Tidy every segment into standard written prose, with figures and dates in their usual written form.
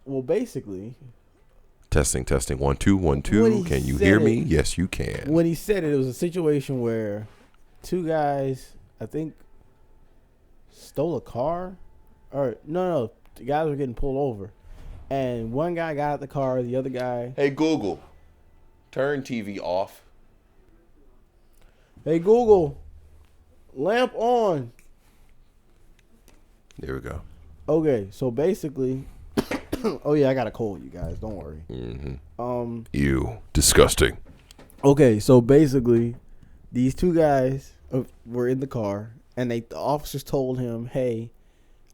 Well, basically, Testing. 1 2 1 2. Can you hear me? Yes, you can. When he said it was a situation where two guys, I think, stole a car, or no, the guys were getting pulled over, and one guy got out the car, the other guy. Hey Google, turn TV off. Hey Google, lamp on. There we go. Okay, so basically, oh yeah, I got a cold, you guys. Don't worry. Mm-hmm. Ew, disgusting. Okay, so basically, these two guys were in the car, and the officers told him, "Hey,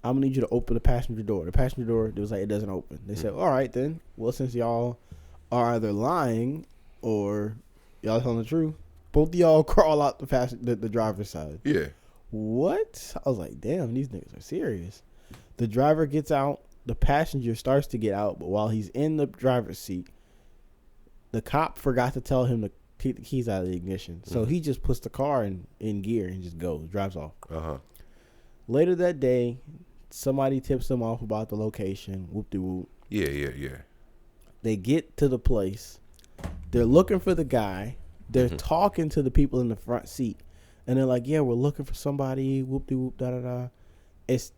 I'm gonna need you to open the passenger door." The passenger door, it was like, it doesn't open. They said, "All right then. Well, since y'all are either lying or y'all telling the truth, both of y'all crawl out the driver's side." Yeah. What? I was like, damn, these niggas are serious. The driver gets out. The passenger starts to get out, but while he's in the driver's seat, the cop forgot to tell him to take the keys out of the ignition. So he just puts the car in gear and just drives off. Later that day, somebody tips them off about the location. Whoop-de-whoop. Yeah. They get to the place. They're looking for the guy. They're talking to the people in the front seat. And they're like, yeah, we're looking for somebody. Whoop-de-whoop, da-da-da. It's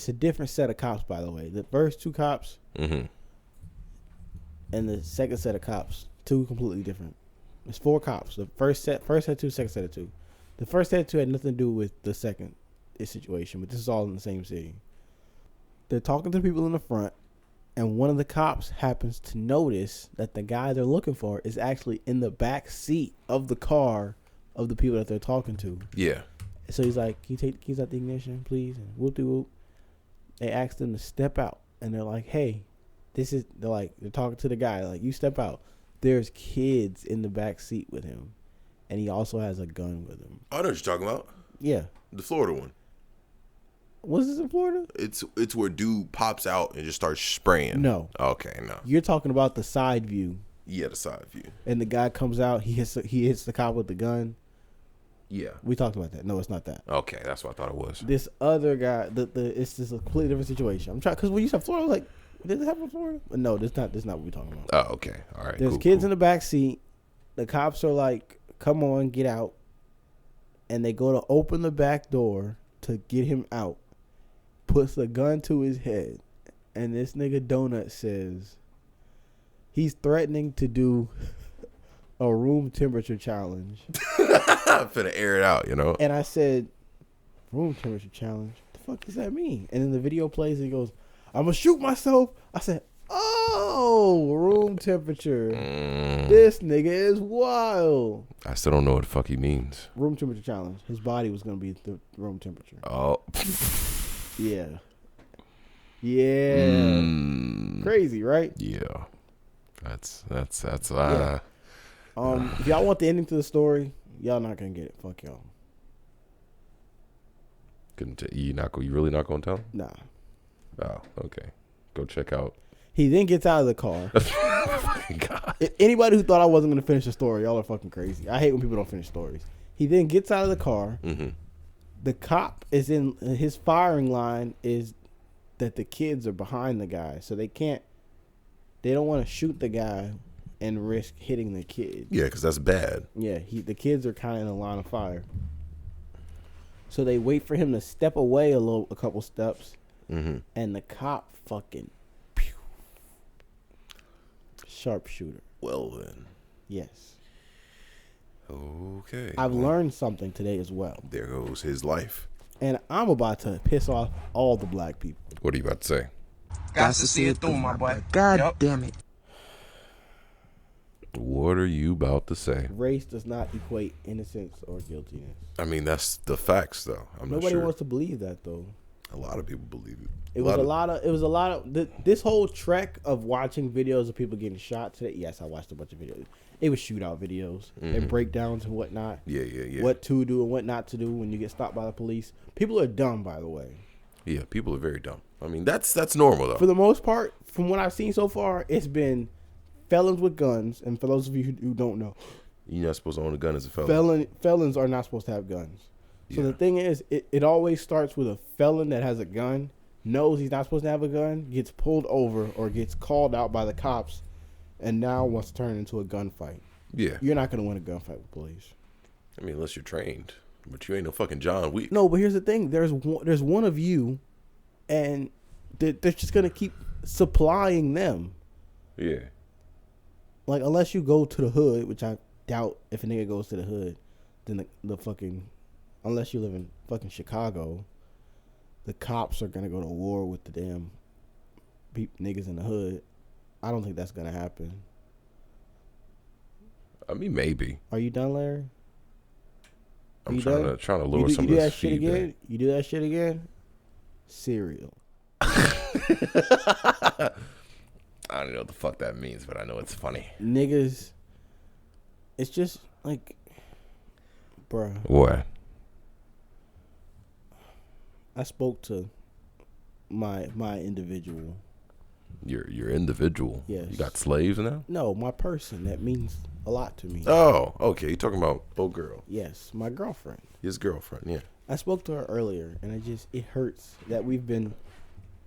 a different set of cops, by the way. The first two cops and the second set of cops, two completely different. It's 4 cops. The first had 2, second set of 2. The first set of 2 had nothing to do with the second situation, but this is all in the same city. They're talking to people in the front, and one of the cops happens to notice that the guy they're looking for is actually in the back seat of the car of the people that they're talking to. Yeah. So he's like, "Can you take the keys out the ignition, please?" And whoop-de-whoop. They asked them to step out, and they're like, "Hey, they're talking to the guy, like, you step out. There's kids in the back seat with him, and he also has a gun with him." I know what you're talking about. Yeah. The Florida one. Was this in Florida? It's where dude pops out and just starts spraying. No. Okay, no. You're talking about the side view. Yeah, the side view. And the guy comes out. He hits the cop with the gun. Yeah. We talked about that. No, it's not that. Okay, that's what I thought it was. This other guy, it's just a completely different situation. I'm trying, because when you said Florida, I was like, did this happen in Florida? But no, this not what we're talking about. Oh, okay. All right. There's kids in the back seat. The cops are like, "Come on, get out." And they go to open the back door to get him out. Puts the gun to his head. And this nigga Donut says he's threatening to do a room temperature challenge. I'm finna air it out, you know. And I said, room temperature challenge? What the fuck does that mean? And then the video plays and he goes, "I'm gonna shoot myself." I said, oh, room temperature. This nigga is wild. I still don't know what the fuck he means. Room temperature challenge. His body was gonna be the room temperature. Oh. Yeah. Crazy, right? Yeah. That's Yeah. If y'all want the ending to the story, y'all not gonna get it. Fuck y'all. You really not gonna tell? Nah. Oh, okay. Go check out. He then gets out of the car. God. Anybody who thought I wasn't gonna finish the story, y'all are fucking crazy. I hate when people don't finish stories. He then gets out of the car. The cop is in his firing line is that the kids are behind the guy, so they don't want to shoot the guy and risk hitting the kid. Yeah, because that's bad. Yeah, the kids are kind of in the line of fire. So they wait for him to step away a couple steps, and the cop fucking sharpshooter. Well then. Yes. Okay. I've learned something today as well. There goes his life. And I'm about to piss off all the black people. What are you about to say? Got to see it through, my boy. God damn it. What are you about to say? Race does not equate innocence or guiltiness. I mean, that's the facts, though. Nobody wants to believe that, though. A lot of people believe it. It was a lot of this whole trek of watching videos of people getting shot today. Yes, I watched a bunch of videos. It was shootout videos and breakdowns and whatnot. Yeah. What to do and what not to do when you get stopped by the police. People are dumb, by the way. Yeah, people are very dumb. I mean, that's normal, though. For the most part, from what I've seen so far, it's been felons with guns. And for those of you who don't know, you're not supposed to own a gun as a felon. Felons are not supposed to have guns. So Yeah. the thing is, it always starts with a felon that has a gun knows he's not supposed to have a gun, gets pulled over or gets called out by the cops, and now wants to turn into a gunfight. Yeah. You're not going to win a gunfight with police. I mean, unless you're trained. But you ain't no fucking John Wick. No, but here's the thing. There's one of you, and they're just going to keep supplying them. Yeah. Like, unless you go to the hood, which I doubt if a nigga goes to the hood, then the fucking, unless you live in fucking Chicago, the cops are going to go to war with the damn niggas in the hood. I don't think that's going to happen. I mean, maybe. Are you done, Larry? I'm trying to lower some you of do this that shit feedback. again? You do that shit again? Cereal. I don't know what the fuck that means, but I know it's funny. Niggas, it's just like, bruh. What? I spoke to my individual. Your individual? Yes. You got slaves now? No, my person. That means a lot to me. Oh, okay. You talking about old girl? Yes, my girlfriend. His girlfriend, yeah. I spoke to her earlier, and it hurts that we've been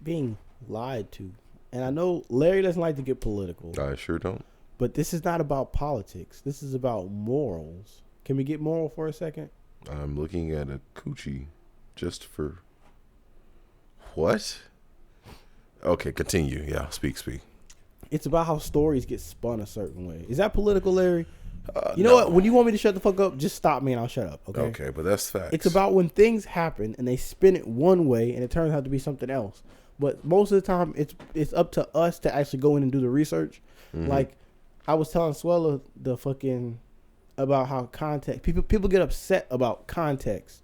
being lied to. And I know Larry doesn't like to get political. I sure don't. But this is not about politics. This is about morals. Can we get moral for a second? I'm looking at a coochie just for... What? Okay, continue. Yeah, speak. It's about how stories get spun a certain way. Is that political, Larry? You know what? When you want me to shut the fuck up, just stop me and I'll shut up. Okay. Okay, but that's facts. It's about when things happen and they spin it one way and it turns out to be something else. But most of the time, it's up to us to actually go in and do the research. Mm-hmm. Like I was telling Swella about how context. People get upset about context.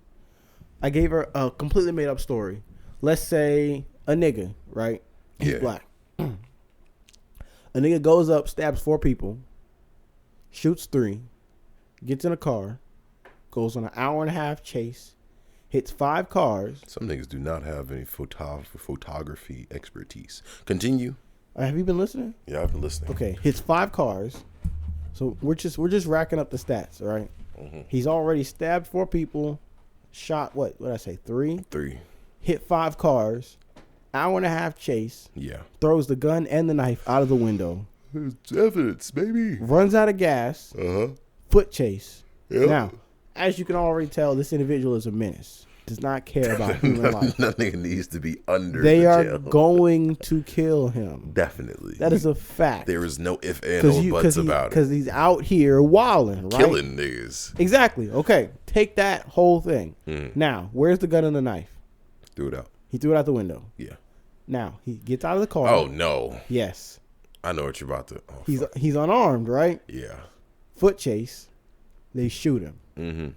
I gave her a completely made up story. Let's say a nigga, right? He's black. A nigga goes up, stabs 4 people, shoots 3, gets in a car, goes on an 1.5-hour chase, hits 5 cars. Some niggas do not have any photography expertise. Continue. Have you been listening? Yeah, I've been listening. Okay, hits 5 cars. So we're just racking up the stats, all right? Mm-hmm. He's already stabbed 4 people, shot what did I say? 3? 3. Hit 5 cars, 1.5-hour chase. Yeah. Throws the gun and the knife out of the window. There's evidence, baby. Runs out of gas. Foot chase. Yep. Now, as you can already tell, this individual is a menace. Does not care about human life. Nothing needs to be under They the are jail. going to kill him. Definitely. That is a fact. There is no if and or buts about it. Because he's out here wilding, right? Killing niggas. Exactly. Okay. Take that whole thing. Now, where's the gun and the knife? Threw it out. He threw it out the window. Yeah. Now, he gets out of the car. Oh, no. Yes. I know what you're about to... Oh, he's unarmed, right? Yeah. Foot chase. They shoot him. Mm-hmm.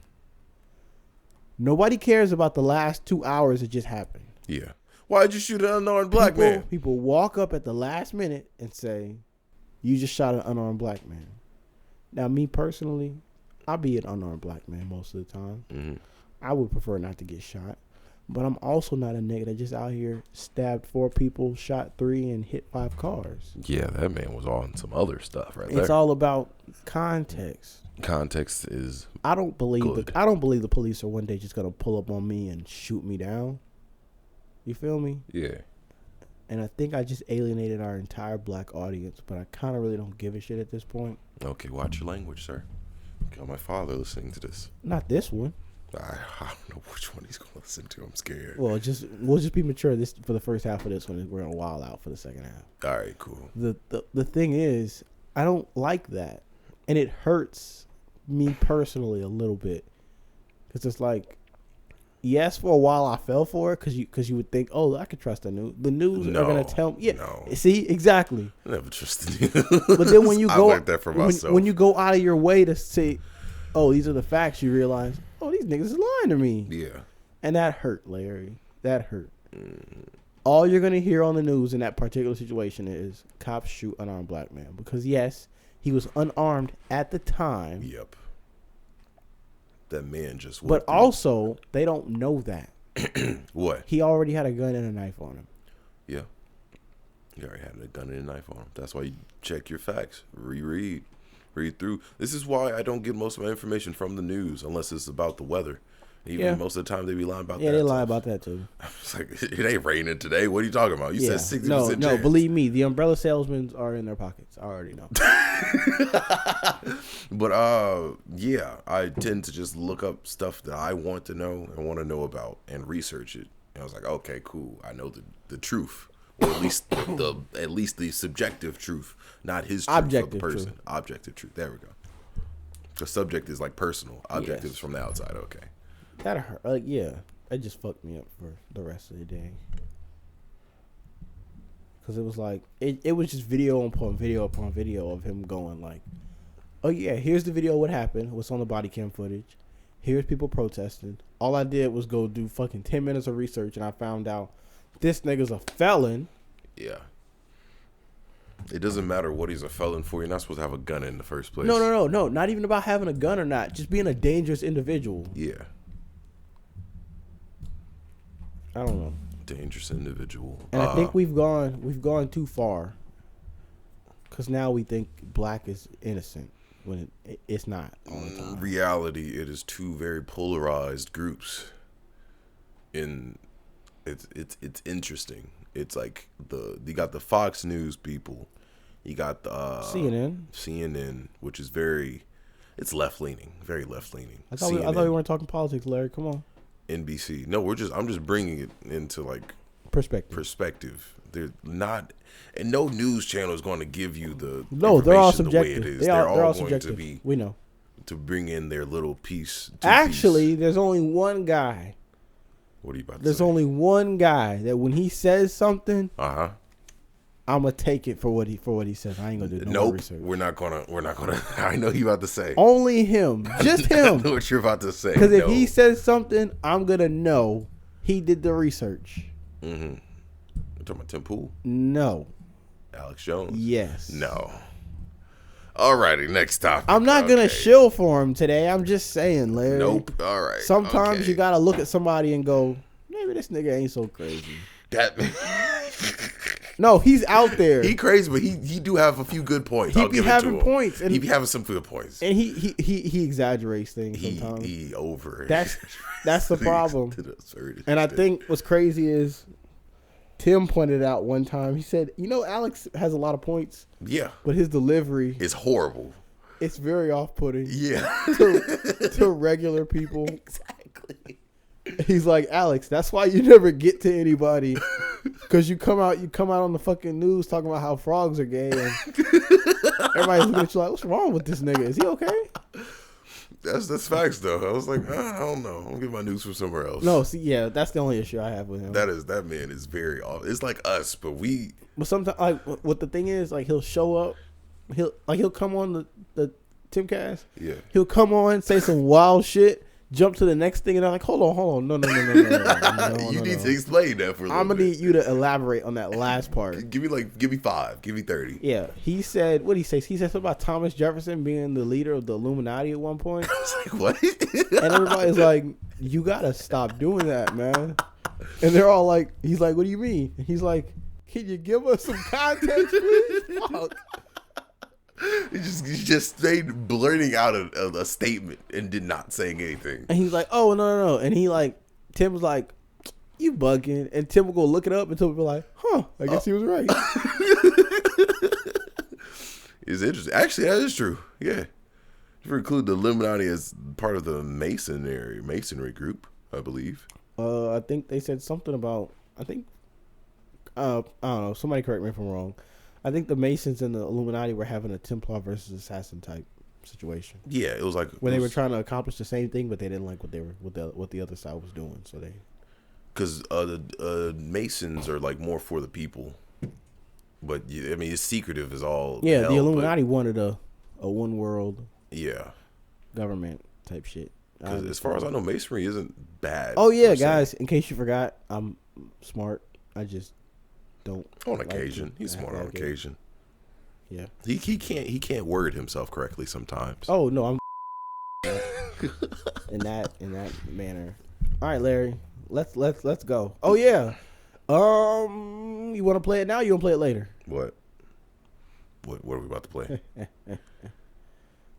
Nobody cares about the last 2 hours that just happened. Yeah. Why'd you shoot an unarmed black man? People walk up at the last minute and say, you just shot an unarmed black man. Now, me personally, I'll be an unarmed black man most of the time. Mm-hmm. I would prefer not to get shot. But I'm also not a nigga that just out here stabbed 4 people, shot 3, and hit 5 cars. Yeah, that man was on some other stuff right there. It's all about context. Context is I don't believe good. I don't believe the police are one day just gonna pull up on me and shoot me down. You feel me? Yeah. And I think I just alienated our entire black audience, but I kind of really don't give a shit at this point. Okay, watch your language, sir. Got my father listening to this. Not this one. I don't know which one he's gonna listen to. I'm scared. Well, we'll just be mature this for the first half of this one. We're gonna wild out for the second half. All right, cool. The thing is, I don't like that, and it hurts me personally a little bit, because it's like, yes, for a while I fell for it because you would think, oh, I could trust the news. The news are gonna tell me. Yeah, no. See, exactly. I never trusted you. But then when you go, I learned that for myself. When you go out of your way to say, oh, these are the facts, you realize, oh, these niggas is lying to me. Yeah. And that hurt, Larry. That hurt. All you're gonna hear on the news in that particular situation is cops shoot unarmed black man, because yes, he was unarmed at the time. Yep. That man just But also, they don't know that. What? He already had a gun and a knife on him. Yeah. He already had a gun and a knife on him. That's why you check your facts. Read through. This is why I don't get most of my information from the news unless it's about the weather. Even most of the time they be lying about that. Yeah, they lie about that too. It's like, it ain't raining today. What are you talking about? You said 60% No, chance. believe me, the umbrella salesmen are in their pockets. I already know. But yeah, I tend to just look up stuff that I want to know and want to know about and research it. And I was like, okay, cool. I know the truth, or at least the subjective truth, not his truth Objective of the person. truth. Objective truth. There we go. The subject is like personal. Objective is from the outside. Okay. That hurt. Like, yeah, it just fucked me up for the rest of the day. Because it was like, it was just video upon video upon video of him going like, oh yeah, here's the video of what happened, what's on the body cam footage. Here's people protesting. All I did was go do fucking 10 minutes of research, and I found out this nigga's a felon. Yeah. It doesn't matter what he's a felon for. You're not supposed to have a gun in the first place. No. Not even about having a gun or not. Just being a dangerous individual. Yeah. I don't know. Dangerous individual. And I think we've gone too far. Because now we think black is innocent when it's not all the time. Reality, it is two very polarized groups. It's interesting. It's like you got the Fox News people, you got the CNN, which is it's left leaning, very left leaning. I thought we weren't talking politics, Larry. Come on. NBC. No, I'm just bringing it into like perspective. They're not, and no news channel is going to give you they're all subjective. The way it is. They're all going subjective. to be. We know. To bring in their little piece. Actually, there's only one guy. What are you about to say? There's only one guy that when he says something, I'm gonna take it for what he says. I ain't gonna do no more research. We're not gonna. I know you about to say. Only him, just him. I know what you're about to say. Because if he says something, I'm gonna know he did the research. Mm-hmm. You talking about Tim Pool? No. Alex Jones? Yes. No. Alrighty, next topic. I'm not gonna shill for him today. I'm just saying, Larry. Nope. All right. Sometimes you gotta look at somebody and go, maybe this nigga ain't so crazy. No, he's out there. He crazy, but he do have a few good points. He be having points, and he be having some good points. And he exaggerates things sometimes. He over. That's the problem. And I think what's crazy is Tim pointed out one time. He said, Alex has a lot of points. Yeah. But his delivery is horrible. It's very off-putting. Yeah. to regular people. Exactly. He's like, Alex, that's why you never get to anybody. Because you come out on the fucking news talking about how frogs are gay. And everybody's looking at you like, what's wrong with this nigga? Is he okay? That's facts though. I was like, I don't know. I'm gonna get my news from somewhere else. No, see, yeah, that's the only issue I have with him. That man is very off. It's like us, but sometimes, like, what the thing is, like, he'll show up, he'll come on the Timcast. Yeah. He'll come on, say some wild shit, jump to the next thing, and I'm like, hold on, no. You need to explain that for a little bit. I'm gonna need you to elaborate on that last part. Give me 5, give me 30. Yeah, he said, what did he say? He said something about Thomas Jefferson being the leader of the Illuminati at one point. I was like, what? And everybody's like, you gotta stop doing that, man. And they're all like, he's like, what do you mean? And he's like, can you give us some context, please? Fuck. He just stayed blurting out a statement and did not saying anything. And he's like, oh, no. And Tim was like, you bugging. And Tim will go look it up and Tim will be like, huh, I guess he was right. It's interesting. Actually, that is true. Yeah. If you include the Illuminati as part of the masonry group, I believe. I think they said something about, I don't know, somebody correct me if I'm wrong. I think the Masons and the Illuminati were having a Templar versus assassin type situation. Yeah, it was like when they were trying to accomplish the same thing, but they didn't like what the other side was doing. So because the Masons are like more for the people, but I mean it's secretive as all. Yeah, the Illuminati wanted a one world. Yeah. Government type shit. Because as far as I know, Masonry isn't bad. Oh yeah, guys! In case you forgot, I'm smart. I just don't. On occasion, he's smart on occasion. Yeah, he can't word himself correctly sometimes. Oh no, I'm in that manner. All right, Larry, let's go. Oh yeah, you want to play it now? Or you want to play it later? What are we about to play?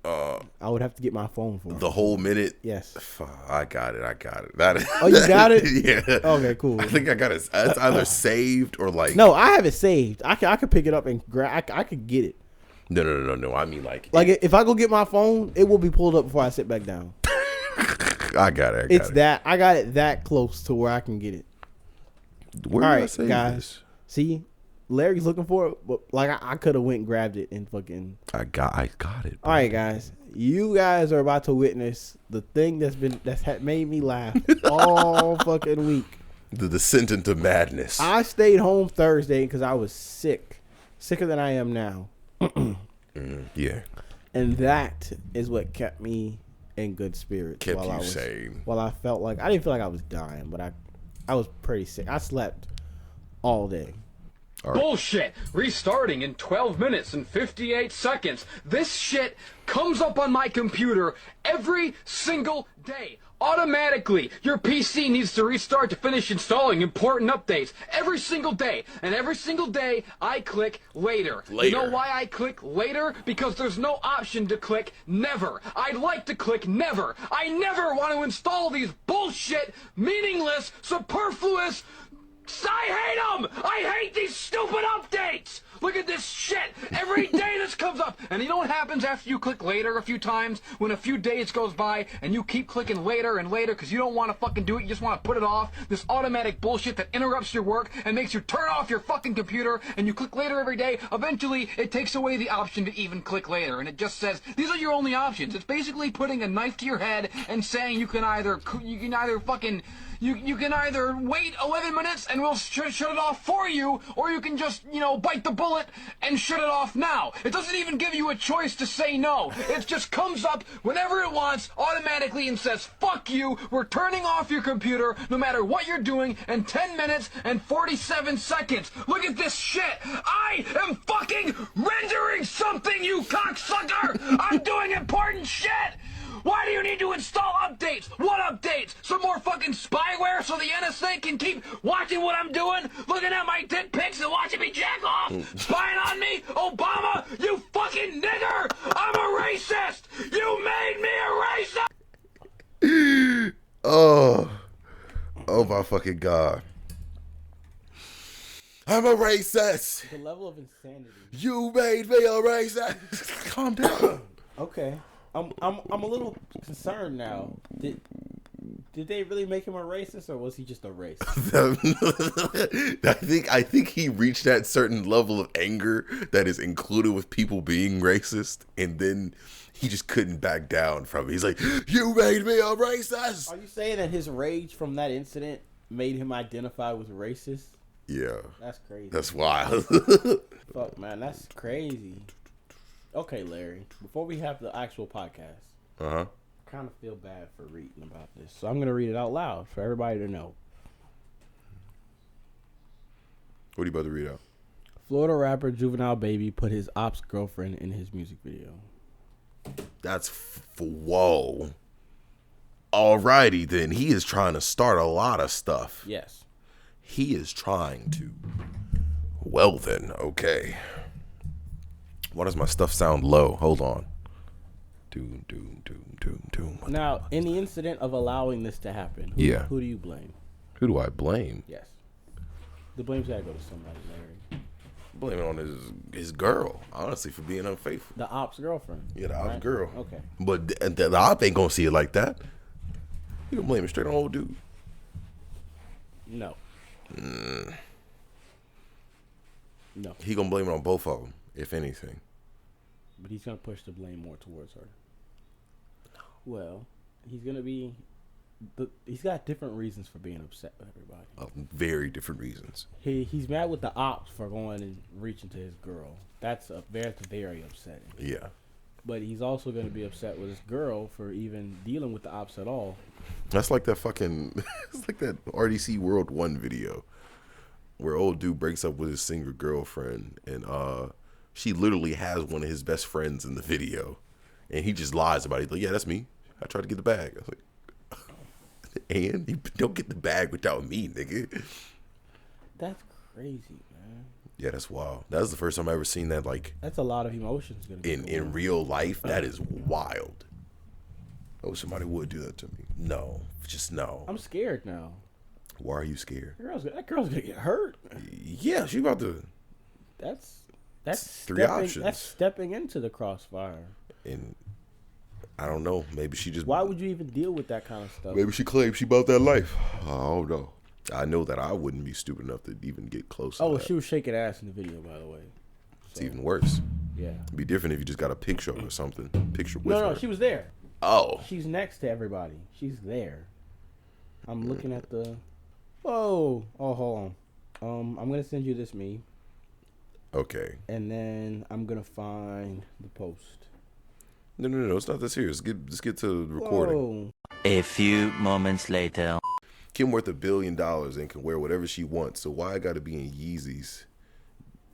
I would have to get my phone for The whole minute? Yes. I got it. That is, Oh, you got it? Yeah. Okay, cool. I think I got it. It's either saved or like. No, I have it saved. I could pick it up and grab. I could get it. No. I mean like if I go get my phone, it will be pulled up before I sit back down. I got it. I got it that close to where I can get it. Where All did I right, save guys. this? See, Larry's looking for it, but like I could have went and grabbed it and fucking. I got it. Bro. All right, guys. You guys are about to witness the thing that's made me laugh all fucking week. The descent into madness. I stayed home Thursday because I was sicker than I am now. Yeah. And that is what kept me in good spirits. Kept you sane. While I felt like I didn't feel like I was dying, but I was pretty sick. I slept all day. All right. Bullshit! Restarting in 12 minutes and 58 seconds. This shit comes up on my computer every single day. Automatically, your PC needs to restart to finish installing important updates every single day. And every single day, I click later. You know why I click later? Because there's no option to click never. I'd like to click never. I never want to install these bullshit, meaningless, superfluous... I hate them! I hate these stupid updates! Look at this shit! Every day this comes up! And you know what happens after you click later a few times? When a few days goes by and you keep clicking later and later because you don't want to fucking do it, you just want to put it off. This automatic bullshit that interrupts your work and makes you turn off your fucking computer and you click later every day. Eventually, it takes away the option to even click later. And it just says, these are your only options. It's basically putting a knife to your head and saying you can either wait 11 minutes and we'll shut it off for you, or you can just, bite the bullet and shut it off now. It doesn't even give you a choice to say no. It just comes up whenever it wants automatically and says, fuck you, we're turning off your computer no matter what you're doing in 10 minutes and 47 seconds. Look at this shit. I am fucking rendering something, you cocksucker. I'm doing important shit. Why do you need to install updates? What updates? Some more fucking spyware so the NSA can keep watching what I'm doing? Looking at my dick pics and watching me jack off? Spying on me? Obama, you fucking nigger! I'm a racist! You made me a racist! Oh my fucking God. I'm a racist. The level of insanity. You made me a racist. Calm down. Okay. I'm a little concerned now. Did they really make him a racist, or was he just a racist? I think he reached that certain level of anger that is included with people being racist, and then he just couldn't back down from it. He's like, "You made me a racist." Are you saying that his rage from that incident made him identify with racist? Yeah, that's crazy. That's wild. Fuck, man, that's crazy. Okay, Larry, before we have the actual podcast, I kind of feel bad for reading about this. So I'm going to read it out loud for everybody to know. What are you about to read out? Florida rapper Juvenile Baby put his ops girlfriend in his music video. That's whoa. Alrighty then. He is trying to start a lot of stuff. Yes. He is trying to. Well then, okay. Why does my stuff sound low? Hold on. Doom. Now, in the incident of allowing this to happen, who do you blame? Who do I blame? Yes. The blame's got to go to somebody, Larry. Blame it on his girl, honestly, for being unfaithful. The ops girlfriend. Yeah, the ops girl. Okay. But the op ain't going to see it like that. You gonna blame it straight on old dude? No. No. He gonna blame it on both of them, if anything. But he's going to push the blame more towards her. Well, he's going to be... he's got different reasons for being upset with everybody. Very different reasons. He's mad with the ops for going and reaching to his girl. That's very upsetting. Yeah. But he's also going to be upset with his girl for even dealing with the ops at all. That's like that fucking... it's like that RDC World 1 video where old dude breaks up with his single girlfriend and she literally has one of his best friends in the video, and he just lies about it. He's like, yeah, that's me. I tried to get the bag. I was like, and you don't get the bag without me, nigga. That's crazy, man. Yeah, that's wild. That was the first time I ever seen that, like, That's a lot of emotions. in real life. That is wild. Oh, somebody would do that to me. No, just no. I'm scared now. Why are you scared? That girl's gonna get hurt. Yeah, she about to. That's three options. That's stepping into the crossfire. And I don't know. Maybe she just. Why would you even deal with that kind of stuff? Maybe she claims she about that life. I don't know. I know that I wouldn't be stupid enough to even get close to that. She was shaking ass in the video, by the way. It's even worse. Yeah. It'd be different if you just got a picture or something. Picture with her. No, she was there. Oh. She's next to everybody. She's there. I'm looking at the. Whoa. Oh, hold on. I'm gonna send you this meme. Okay. And then I'm gonna find the post. No. It's not that serious. Let's get to the recording. Whoa. A few moments later. Kim worth $1 billion and can wear whatever she wants. So why I got to be in Yeezys?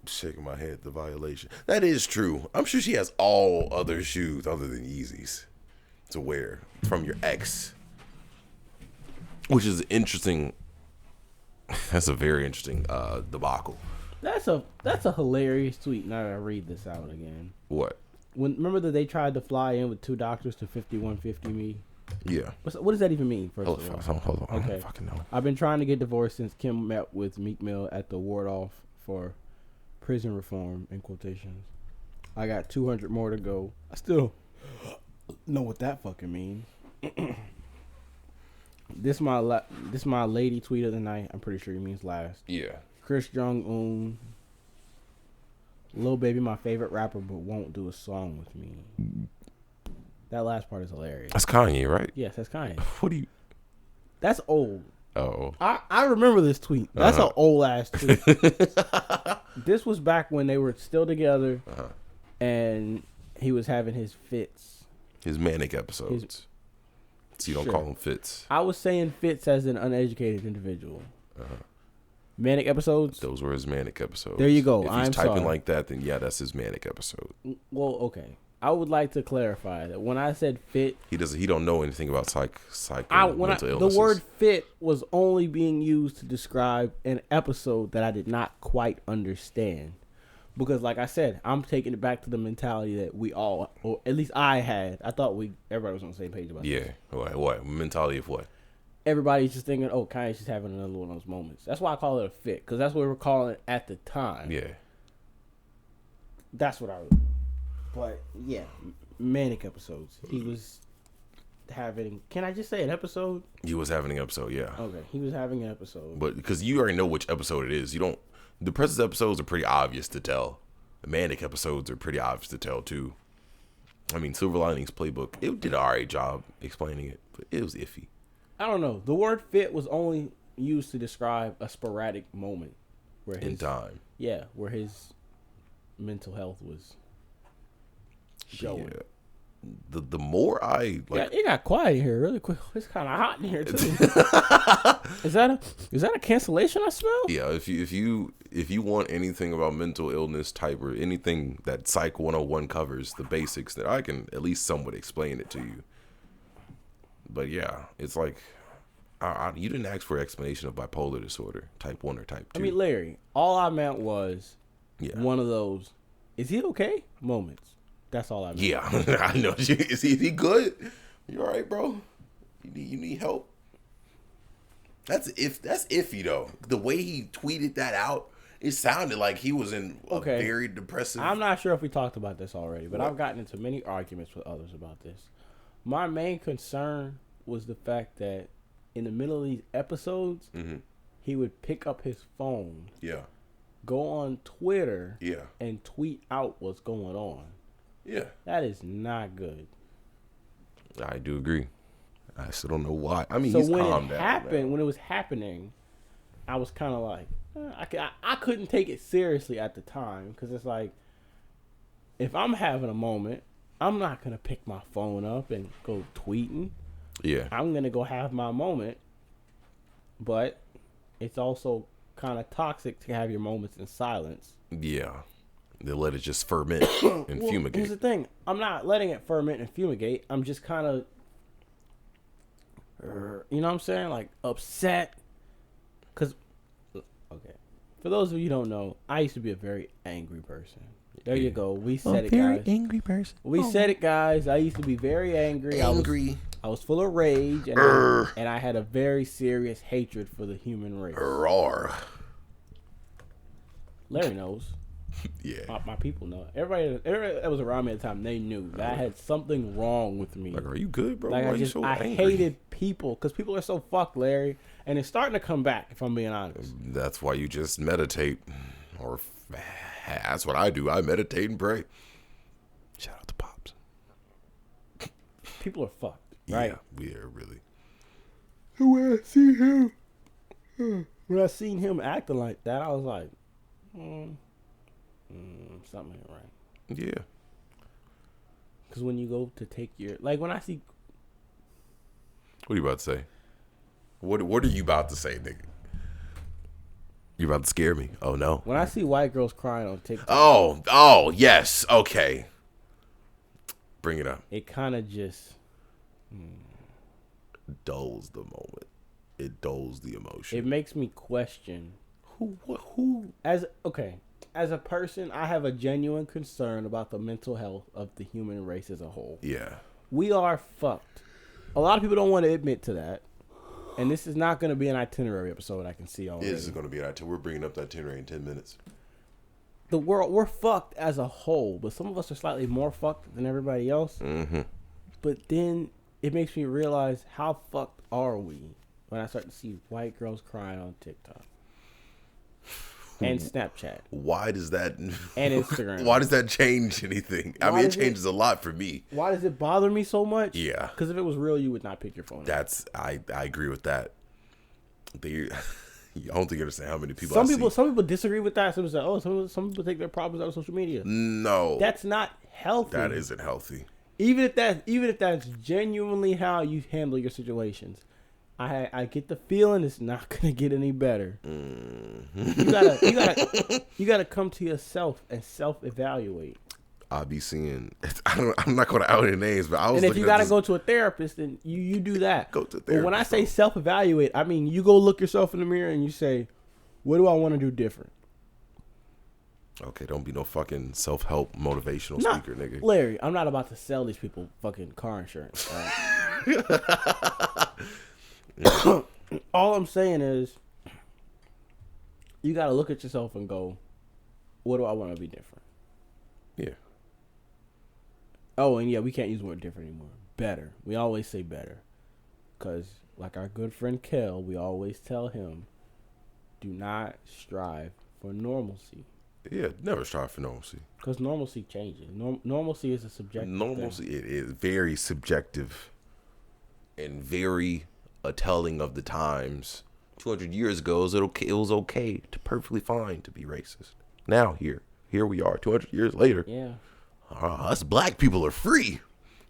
Shaking my head. The violation. That is true. I'm sure she has all other shoes other than Yeezys to wear from your ex, which is interesting. That's a very interesting debacle. That's a hilarious tweet. Now that I read this out again. What? Remember that they tried to fly in with 2 doctors to 5150 me? Yeah. What does that even mean? Hold on. I don't fucking know. I've been trying to get divorced since Kim met with Meek Mill at the ward off for prison reform, in quotations. I got 200 more to go. I still know what that fucking means. This my lady tweet of the night. I'm pretty sure he means last. Yeah. Chris Jong-un. Lil Baby, my favorite rapper, but won't do a song with me. That last part is hilarious. That's Kanye, right? Yes, that's Kanye. What do you? That's old. Oh. I remember this tweet. That's an old ass tweet. This was back when they were still together, and he was having his fits. His manic episodes. So you don't call them fits. I was saying fits as an uneducated individual. Manic episodes? Those were his manic episodes. There you go. If he's typing like that, then yeah, that's his manic episode. Well, okay. I would like to clarify that when I said fit, he don't know anything about mental illnesses. The word fit was only being used to describe an episode that I did not quite understand. Because like I said, I'm taking it back to the mentality that we all, or at least I had. I thought everybody was on the same page about this. Yeah. What? Mentality of what? Everybody's just thinking, oh, Kanye's just having another one of those moments. That's why I call it a fit, because that's what we were calling it at the time. Yeah. That's what I was. But, yeah, manic episodes. He was having, can I just say an episode? He was having an episode, yeah. Okay, he was having an episode. But because you already know which episode it is. The President's episodes are pretty obvious to tell. The manic episodes are pretty obvious to tell, too. I mean, Silver Linings Playbook, it did an alright job explaining it, but it was iffy. I don't know. The word fit was only used to describe a sporadic moment. In time. Yeah, where his mental health was showing. Yeah. The more I like, it got quiet in here really quick. It's kind of hot in here too. Is that a cancellation I smell? Yeah, if you want anything about mental illness type or anything that Psych 101 covers, the basics, that I can at least somewhat explain it to you. But yeah, it's like you didn't ask for an explanation of bipolar disorder, type 1 or type 2. I mean, Larry, all I meant was one of those, is he okay? Moments. That's all I meant. Yeah, I know. Is he good? You all right, bro? You need help? That's iffy though. The way he tweeted that out, it sounded like he was in a very depressive. I'm not sure if we talked about this already, but I've gotten into many arguments with others about this. My main concern was the fact that in the middle of these episodes, he would pick up his phone, go on Twitter, and tweet out what's going on. Yeah. That is not good. I do agree. I still don't know why. I mean, so he's when calmed it down. happened, when it was happening, I was kind of like, I couldn't take it seriously at the time, because it's like, if I'm having a moment, I'm not going to pick my phone up and go tweeting. Yeah. I'm going to go have my moment, but it's also kind of toxic to have your moments in silence. Yeah. They let it just ferment and fumigate. Here's the thing. I'm not letting it ferment and fumigate. I'm just kind of, you know what I'm saying? Like, upset. Because, okay. For those of you who don't know, I used to be a very angry person. There you go. We said it, very guys. angry person. We said it, guys. I used to be very angry. Angry. I was full of rage, and I had a very serious hatred for the human race. Roar. Larry knows. Yeah. My people know. Everybody that was around me at the time, they knew that I had something wrong with me. Like, are you good, bro? Like Why are you so I angry? hated people because people are so fucked, Larry, and it's starting to come back. If I'm being honest, That's why you just meditate, or that's what I do. I meditate and pray. Shout out to Pops. people are fucked, right? Yeah, we are really. When I seen him acting like that, I was like, something ain't right. Yeah. Because when you go to take your, like when I see, What are you about to say? What are you about to say, nigga? You about to scare me? Oh no. when I see white girls crying on TikTok, Oh yes. Okay. Bring it up. it kind of just, Dulls the moment. It dulls the emotion. it makes me question Who? as a person, I have a genuine concern about the mental health of the human race as a whole. Yeah. We are fucked. A lot of people don't want to admit to that. And this is not going to be an itinerary episode, I can see already. This is going to be that. We're bringing up that itinerary in 10 minutes. The world, we're fucked as a whole, but some of us are slightly more fucked than everybody else. Mm-hmm. But then it makes me realize how fucked are we when I start to see white girls crying on TikTok and Snapchat Why does that? and Instagram. Why does that change anything? I Why mean, it does it- changes a lot for me. Why does it bother me so much? Yeah. Because if it was real, you would not pick your phone up. I agree with that. I don't think you understand how many people. Some I people see. disagree with that. Some people say, some people take their problems out of social media. No, That's not healthy. that isn't healthy. Even if that's genuinely how you handle your situations, I get the feeling it's not gonna get any better. You gotta come to yourself and self-evaluate. I'll be seeing. I'm not going to out any names, but I was. And if looking you at gotta this- go to a therapist, then you do that. Go to a But when I therapist, say bro. self-evaluate, I mean you go look yourself in the mirror and you say, "What do I want to do different?" Okay, don't be no fucking self-help motivational Nah, speaker, nigga. Larry, I'm not about to sell these people fucking car insurance. Right? All I'm saying is, you got to look at yourself and go, what do I want to be different? Yeah. Oh, and yeah, we can't use the word different anymore. Better. We always say better. Because, like our good friend Kel, we always tell him, do not strive for normalcy. Yeah, never strive for normalcy. Because normalcy changes. Normalcy is a subjective Normalcy, thing. it is very subjective and very a telling of the times. 200 years ago, it was okay to perfectly fine to be racist. Now here we are, 200 years later. Yeah. Us black people are free.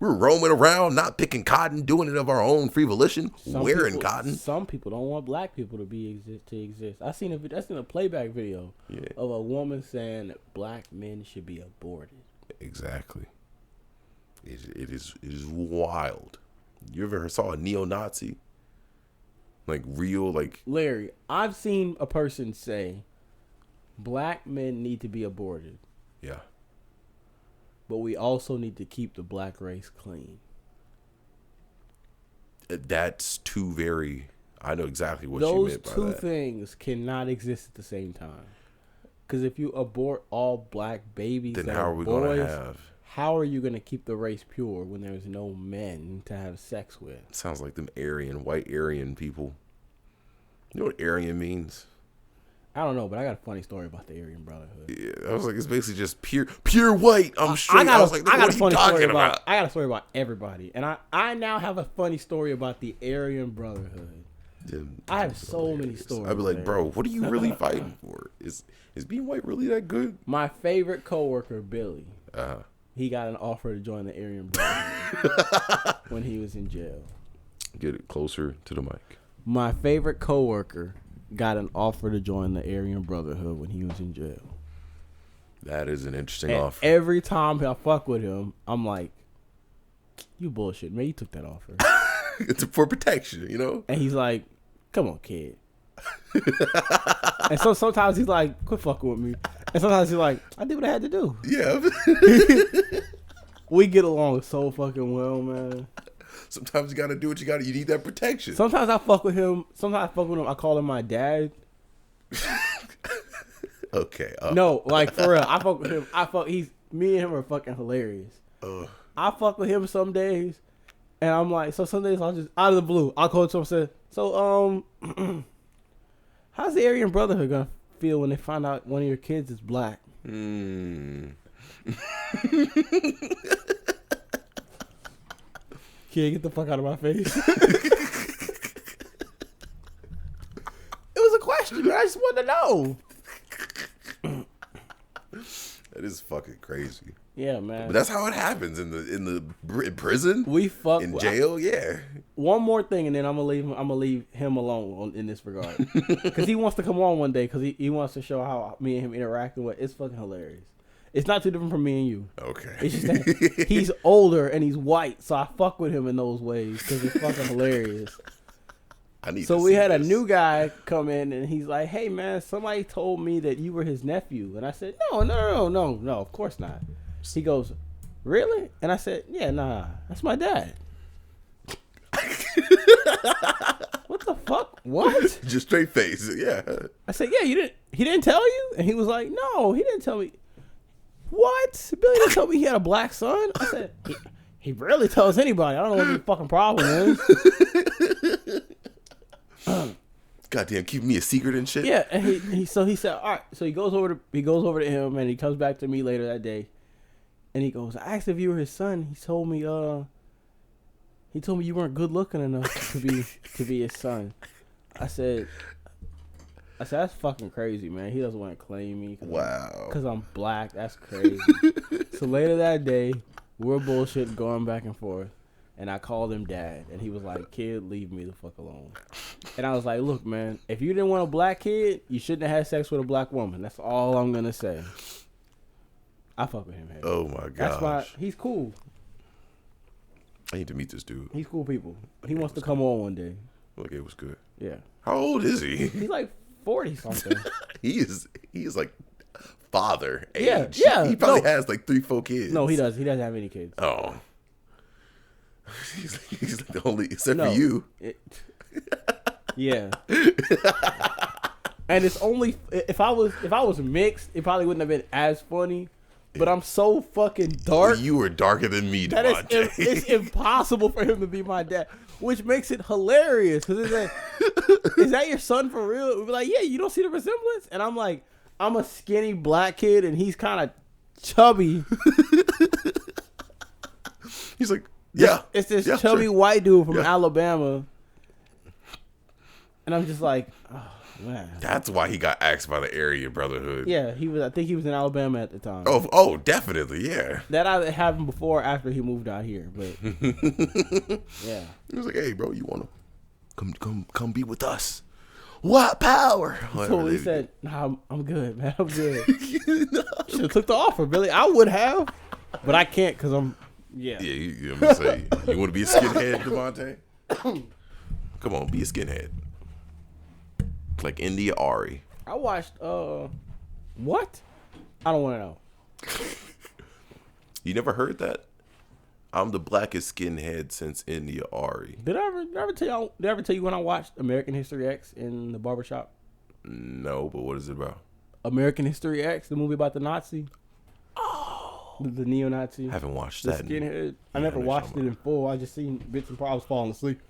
We're roaming around, not picking cotton, doing it of our own free volition, wearing cotton. Some people don't want black people to exist. I seen a playback video of a woman saying that black men should be aborted. Exactly. It is wild. You ever saw a neo-Nazi? Like real, like Larry, I've seen a person say black men need to be aborted, yeah. but we also need to keep the black race clean. That's two very. I know exactly what you Those meant by two that. things cannot exist at the same time. Because if you abort all black babies, Then that how are we going to boys, have? How are you going to keep the race pure when there's no men to have sex with? Sounds like them white Aryan people. You know what Aryan means? I don't know, but I got a funny story about the Aryan Brotherhood. Yeah, I was like, it's basically just pure white. I'm straight. I was like, I got what a are you funny story talking about? I got a story about everybody, and I now have a funny story about the Aryan Brotherhood. I have so many stories. I'd be like, man. bro, what are you really fighting for? Is being white really that good? My favorite coworker, Billy, Uh, he got an offer to join the Aryan Brotherhood when he was in jail. get it closer to the mic. My favorite coworker got an offer to join the Aryan Brotherhood when he was in jail. That is an interesting And offer. every time I fuck with him, I'm like, you bullshit, man. You took that offer. It's for protection, you know? And he's like, come on, kid. And so sometimes he's like, quit fucking with me. And sometimes he's like, I did what I had to do. Yeah. We get along so fucking well, man. Sometimes you gotta do what you gotta. You need that protection. Sometimes I fuck with him. I call him my dad. Okay. No, like for real. I fuck with him. Me and him are fucking hilarious. I fuck with him some days. And I'm like, so some days I'll just, out of the blue, I'll call to him and say, so, how's the Aryan Brotherhood gonna feel when they find out one of your kids is black? Kid, get the fuck out of my face. It was a question, man. I just wanted to know. That is fucking crazy. Yeah, man. But that's how it happens in prison. We fuck in jail. Yeah. One more thing, and then I'm gonna leave him alone in this regard, because he wants to come on one day because he wants to show how me and him interacting with. It's fucking hilarious. It's not too different from me and you. Okay. It's just that he's older and he's white, so I fuck with him in those ways because it's fucking hilarious. So we had a new guy come in and he's like, "Hey man, somebody told me that you were his nephew," and I said, "No, of course not." He goes, "Really?" And I said, "Yeah, nah, that's my dad." What the fuck? What? Just straight face. Yeah. I said, "Yeah, he didn't tell you?" And he was like, "No, he didn't tell me." What? Billy didn't tell me he had a black son? I said, he rarely tells anybody. I don't know what the fucking problem is. Goddamn, keep me a secret and shit. Yeah, and he said, all right. So he goes over to him, and he comes back to me later that day, and he goes, "I asked if you were his son. He told me you weren't good looking enough to be his son." I said, that's fucking crazy, man. He doesn't want to claim me. Wow. Because I'm black. That's crazy. So later that day, we're bullshit going back and forth. And I called him dad. And he was like, "Kid, leave me the fuck alone." And I was like, "Look, man, if you didn't want a black kid, you shouldn't have had sex with a black woman. That's all I'm going to say." I fuck with him. Hey. Oh, my gosh. He's cool. I need to meet this dude. He's cool people. He wants to come on one day. Okay, it was good. Yeah. How old is he? He's like 40 something. He is like father age. Yeah. He probably has like 3-4 kids. No, he does. He doesn't have any kids. Oh. He's like the only, except for you. Yeah. And it's only if I was mixed, it probably wouldn't have been as funny. But I'm so fucking dark. You were darker than me, Devontae. It's impossible for him to be my dad, which makes it hilarious. Because it's like, is that your son for real? We'd be like, yeah, you don't see the resemblance? And I'm like, I'm a skinny black kid, and he's kind of chubby. He's like, yeah. It's this chubby white dude from Alabama. And I'm just like, oh, man. That's why he got axed by the Aryan Brotherhood. Yeah, I think he was in Alabama at the time. Oh, definitely, yeah. That either happened before or after he moved out here, but yeah. He was like, "Hey, bro, you wanna come be with us? What power?" So he said, "Nah, I'm good, man. I'm good." Should have took the offer, Billy. I would have, but I can't because I'm. Yeah. Yeah, I'm gonna say, you want to be a skinhead, Devontae? Come on, be a skinhead. Like India Ari. I watched, what? I don't want to know. You never heard that? I'm the blackest skinhead since India Ari. Did I ever tell you when I watched American History X in the barbershop? No, but what is it about? American History X, the movie about the Nazi. Oh. The neo-Nazi. I haven't watched the that. Skinhead. I never watched it in full. I just seen bits and parts. I was falling asleep.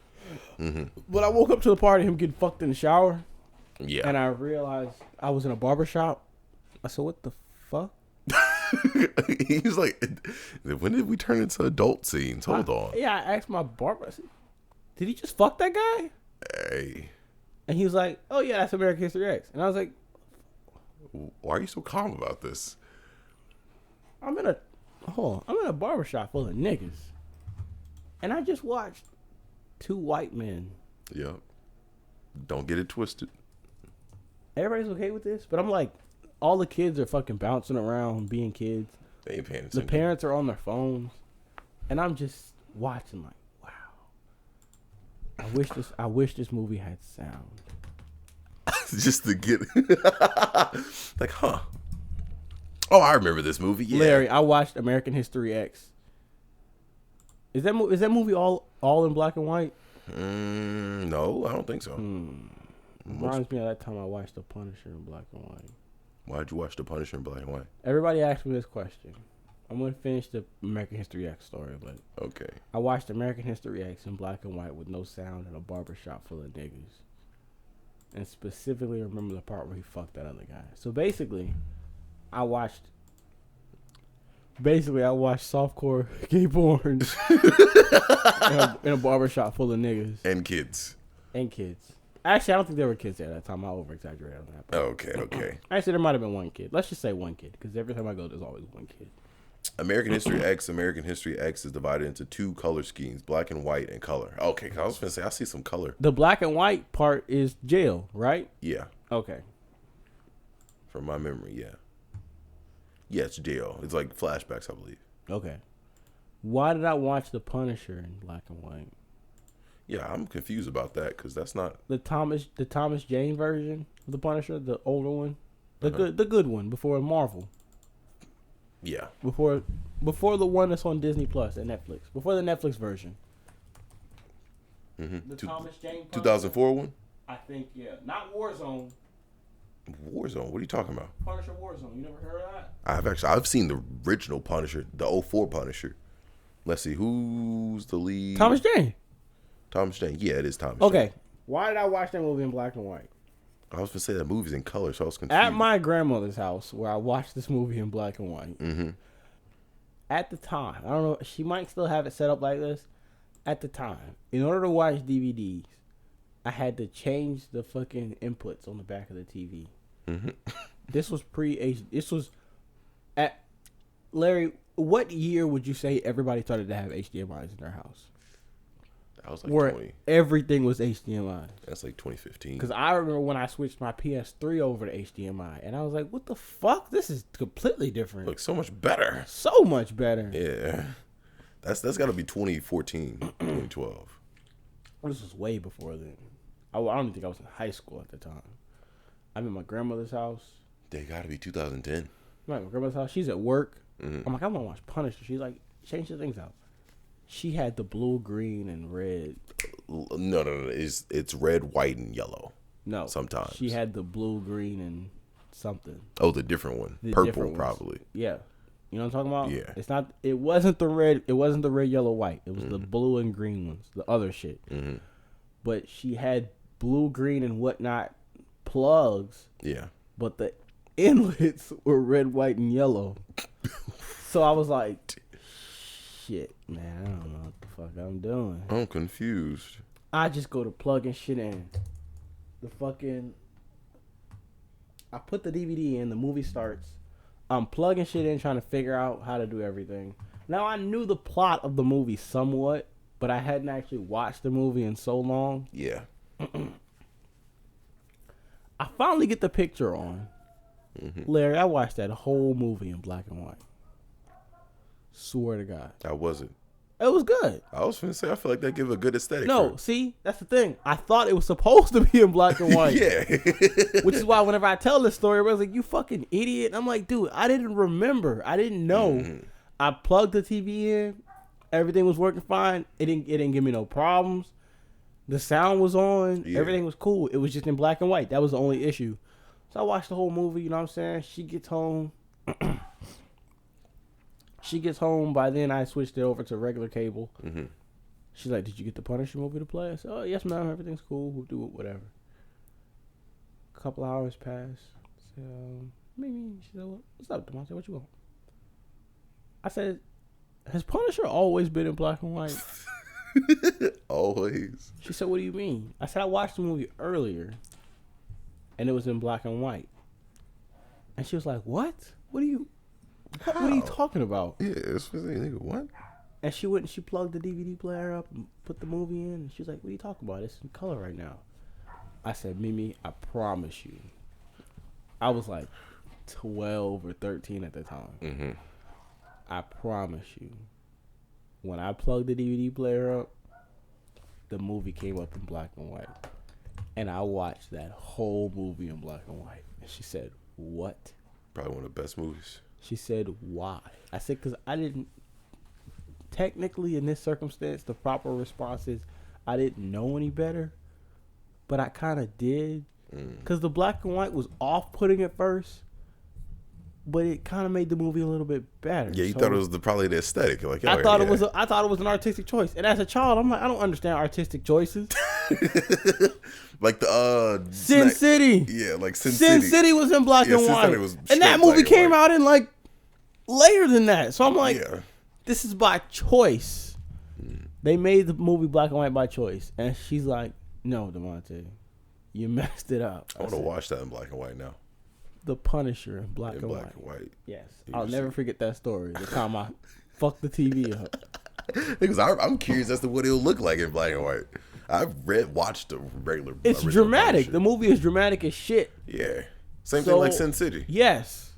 Mm-hmm. But I woke up to the part of him getting fucked in the shower. Yeah. And I realized I was in a barbershop. I said, what the fuck? He's like, when did we turn into adult scenes? Hold on. Yeah, I asked my barber, I said, did he just fuck that guy? Hey. And he was like, oh yeah, that's American History X. And I was like, why are you so calm about this? I'm in a barbershop full of niggas. And I just watched 2 white men. Yep. Don't get it twisted. Everybody's okay with this, but I'm like, all the kids are fucking bouncing around, being kids. They ain't paying attention. The parents are on their phones, and I'm just watching like, wow. I wish this movie had sound. just to get like, huh? Oh, I remember this movie. Yeah. Larry, I watched American History X. Is that movie all in black and white? No, I don't think so. Reminds me of that time I watched The Punisher in black and white. Why'd you watch The Punisher in black and white? Everybody asked me this question. I'm gonna finish the American History X story, but Okay. I watched American History X in black and white with no sound in a barbershop full of niggas. And specifically remember the part where he fucked that other guy. So basically, I watched softcore gay porn in a barbershop full of niggas. And kids. Actually, I don't think there were kids there at that time. I over-exaggerated on that. Okay. Actually, there might have been one kid. Let's just say one kid, because every time I go, there's always one kid. American History X is divided into two color schemes, black and white and color. Okay, I was going to say, I see some color. The black and white part is jail, right? Yeah. Okay. From my memory, yeah. Yeah, it's jail. It's like flashbacks, I believe. Okay. Why did I watch The Punisher in black and white? Yeah, I'm confused about that because that's not the Thomas Jane version of The Punisher, the older one, the good one before Marvel. Yeah. Before the one that's on Disney Plus and Netflix. Before the Netflix version. Mm-hmm. The Thomas Jane Punisher, 2004 one? I think, yeah. Not Warzone. Warzone? What are you talking about? Punisher Warzone. You never heard of that? I've seen the original Punisher, the 04 Punisher. Let's see, who's the lead? Thomas Jane. Thomas Jane. Yeah, it is Thomas Okay. Jane. Why did I watch that movie in black and white? I was going to say that movie's in color, so I was confused. At my grandmother's house, where I watched this movie in black and white. Mm-hmm. At the time, I don't know, she might still have it set up like this. At the time, in order to watch DVDs, I had to change the fucking inputs on the back of the TV. Mm-hmm. This was this was at Larry. What year would you say everybody started to have HDMIs in their house? I was like where 20. Everything was HDMI. That's like 2015. Because I remember when I switched my PS3 over to HDMI, and I was like, "What the fuck? This is completely different. Looks so much better. So much better." Yeah, that's got to be 2014, 2012. This was way before then. I don't even think I was in high school at the time. I'm in my grandmother's house. They got to be 2010. I'm at my grandmother's house. She's at work. Mm-hmm. I'm like, I want to watch Punisher. She's like, change the things out. She had the blue, green, and red. No. It's red, white, and yellow. No. Sometimes. She had the blue, green, and something. Oh, the different one. The Purple, different probably. Yeah. You know what I'm talking about? Yeah. It's not. It wasn't the red. It wasn't the red, yellow, white. It was the blue and green ones. The other shit. Mm-hmm. But she had blue, green, and whatnot plugs. Yeah. But the inlets were red, white, and yellow. So I was like, shit, man, I don't know what the fuck I'm doing. I'm confused. I just go to plugging shit in. I put the DVD in, the movie starts. I'm plugging shit in, trying to figure out how to do everything. Now, I knew the plot of the movie somewhat, but I hadn't actually watched the movie in so long. Yeah. I finally get the picture on. Mm-hmm. Larry, I watched that whole movie in black and white. Swear to God. I wasn't. It was good. I was finna say, I feel like that give a good aesthetic. No, see, that's the thing. I thought it was supposed to be in black and white. Yeah. Which is why whenever I tell this story, everybody's like, you fucking idiot. And I'm like, dude, I didn't remember. I didn't know. Mm-hmm. I plugged the TV in. Everything was working fine. It didn't give me no problems. The sound was on. Yeah. Everything was cool. It was just in black and white. That was the only issue. So I watched the whole movie, you know what I'm saying? She gets home. By then I switched it over to regular cable. Mm-hmm. She's like, did you get the Punisher movie to play? I said, oh, yes, ma'am. Everything's cool. We'll do it, whatever. A couple hours pass. So, maybe. She said, what's up, Demonte? What you want? I said, has Punisher always been in black and white? Always. She said, what do you mean? I said, I watched the movie earlier, and it was in black and white. And she was like, what? What are you talking about? Yeah, it's nigga, what? And she went and she plugged the DVD player up and put the movie in. And she was like, what are you talking about? It's in color right now. I said, Mimi, I promise you. I was like 12 or 13 at the time. Mm-hmm. I promise you. When I plugged the DVD player up, the movie came up in black and white. And I watched that whole movie in black and white. And she said, what? Probably one of the best movies. She said, why? I said, because I didn't, technically in this circumstance, the proper response is, I didn't know any better, but I kind of did. Because the black and white was off-putting at first, but it kind of made the movie a little bit better. Yeah, you thought it was probably the aesthetic. Like, I thought it was an artistic choice. And as a child, I'm like, I don't understand artistic choices. Like the Sin City. Yeah, like Sin City was in black and white. And that movie came out in like later than that. So I'm like, this is by choice. They made the movie black and white by choice. And she's like, no, DeMonte, you messed it up. I want to watch that in black and white now. The Punisher in black and white. Yes. I'll never forget that story. The time I fucked the TV up. Because I'm curious as to what it'll look like in black and white. I've watched the regular. It's dramatic. Punisher. The movie is dramatic as shit. Yeah. Same thing like Sin City. Yes.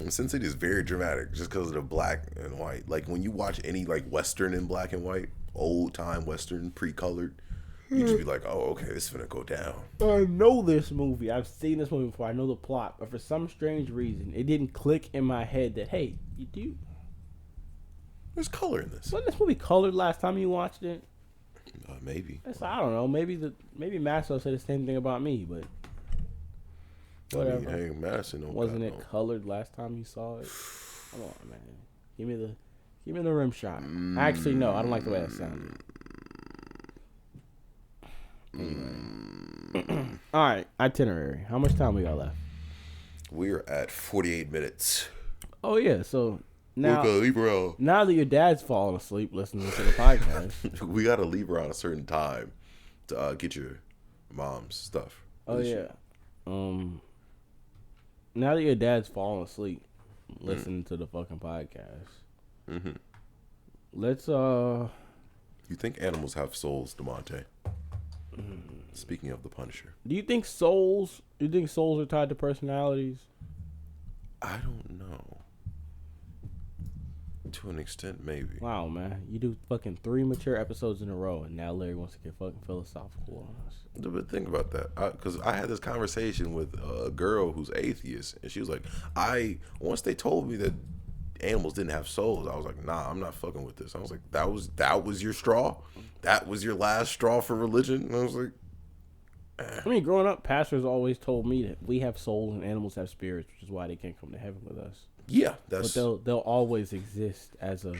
Sin City is very dramatic just because of the black and white. Like when you watch any like Western in black and white, old time Western, pre-colored, you just be like, oh, okay, this is finna go down. I know this movie. I've seen this movie before. I know the plot. But for some strange reason, it didn't click in my head that, hey, you do. There's color in this. Wasn't this movie colored last time you watched it? Maybe. I don't know. Maybe Masso said the same thing about me, but whatever. I mean, hey, Madison wasn't it colored last time you saw it? Come on, man. Give me the rim shot. Actually, no. I don't like the way that sounded. Anyway. All right. Itinerary. How much time we got left? We're at 48 minutes. Oh yeah. So now now that your dad's falling asleep listening to the podcast, we gotta leave around a certain time to get your mom's stuff. Oh yeah. Now that your dad's falling asleep listening to the fucking podcast, let's You think animals have souls, DeMonte? Speaking of the Punisher, do you think souls are tied to personalities? I don't know. To an extent, maybe. Wow, man. You do fucking 3 mature episodes in a row, and now Larry wants to get fucking philosophical on us. But think about that. Because I had this conversation with a girl who's atheist, and she was like, once they told me that animals didn't have souls, I was like, nah, I'm not fucking with this. I was like, that was your straw? That was your last straw for religion? And I was like, I mean, growing up, pastors always told me that we have souls and animals have spirits, which is why they can't come to heaven with us. Yeah, but they'll always exist as a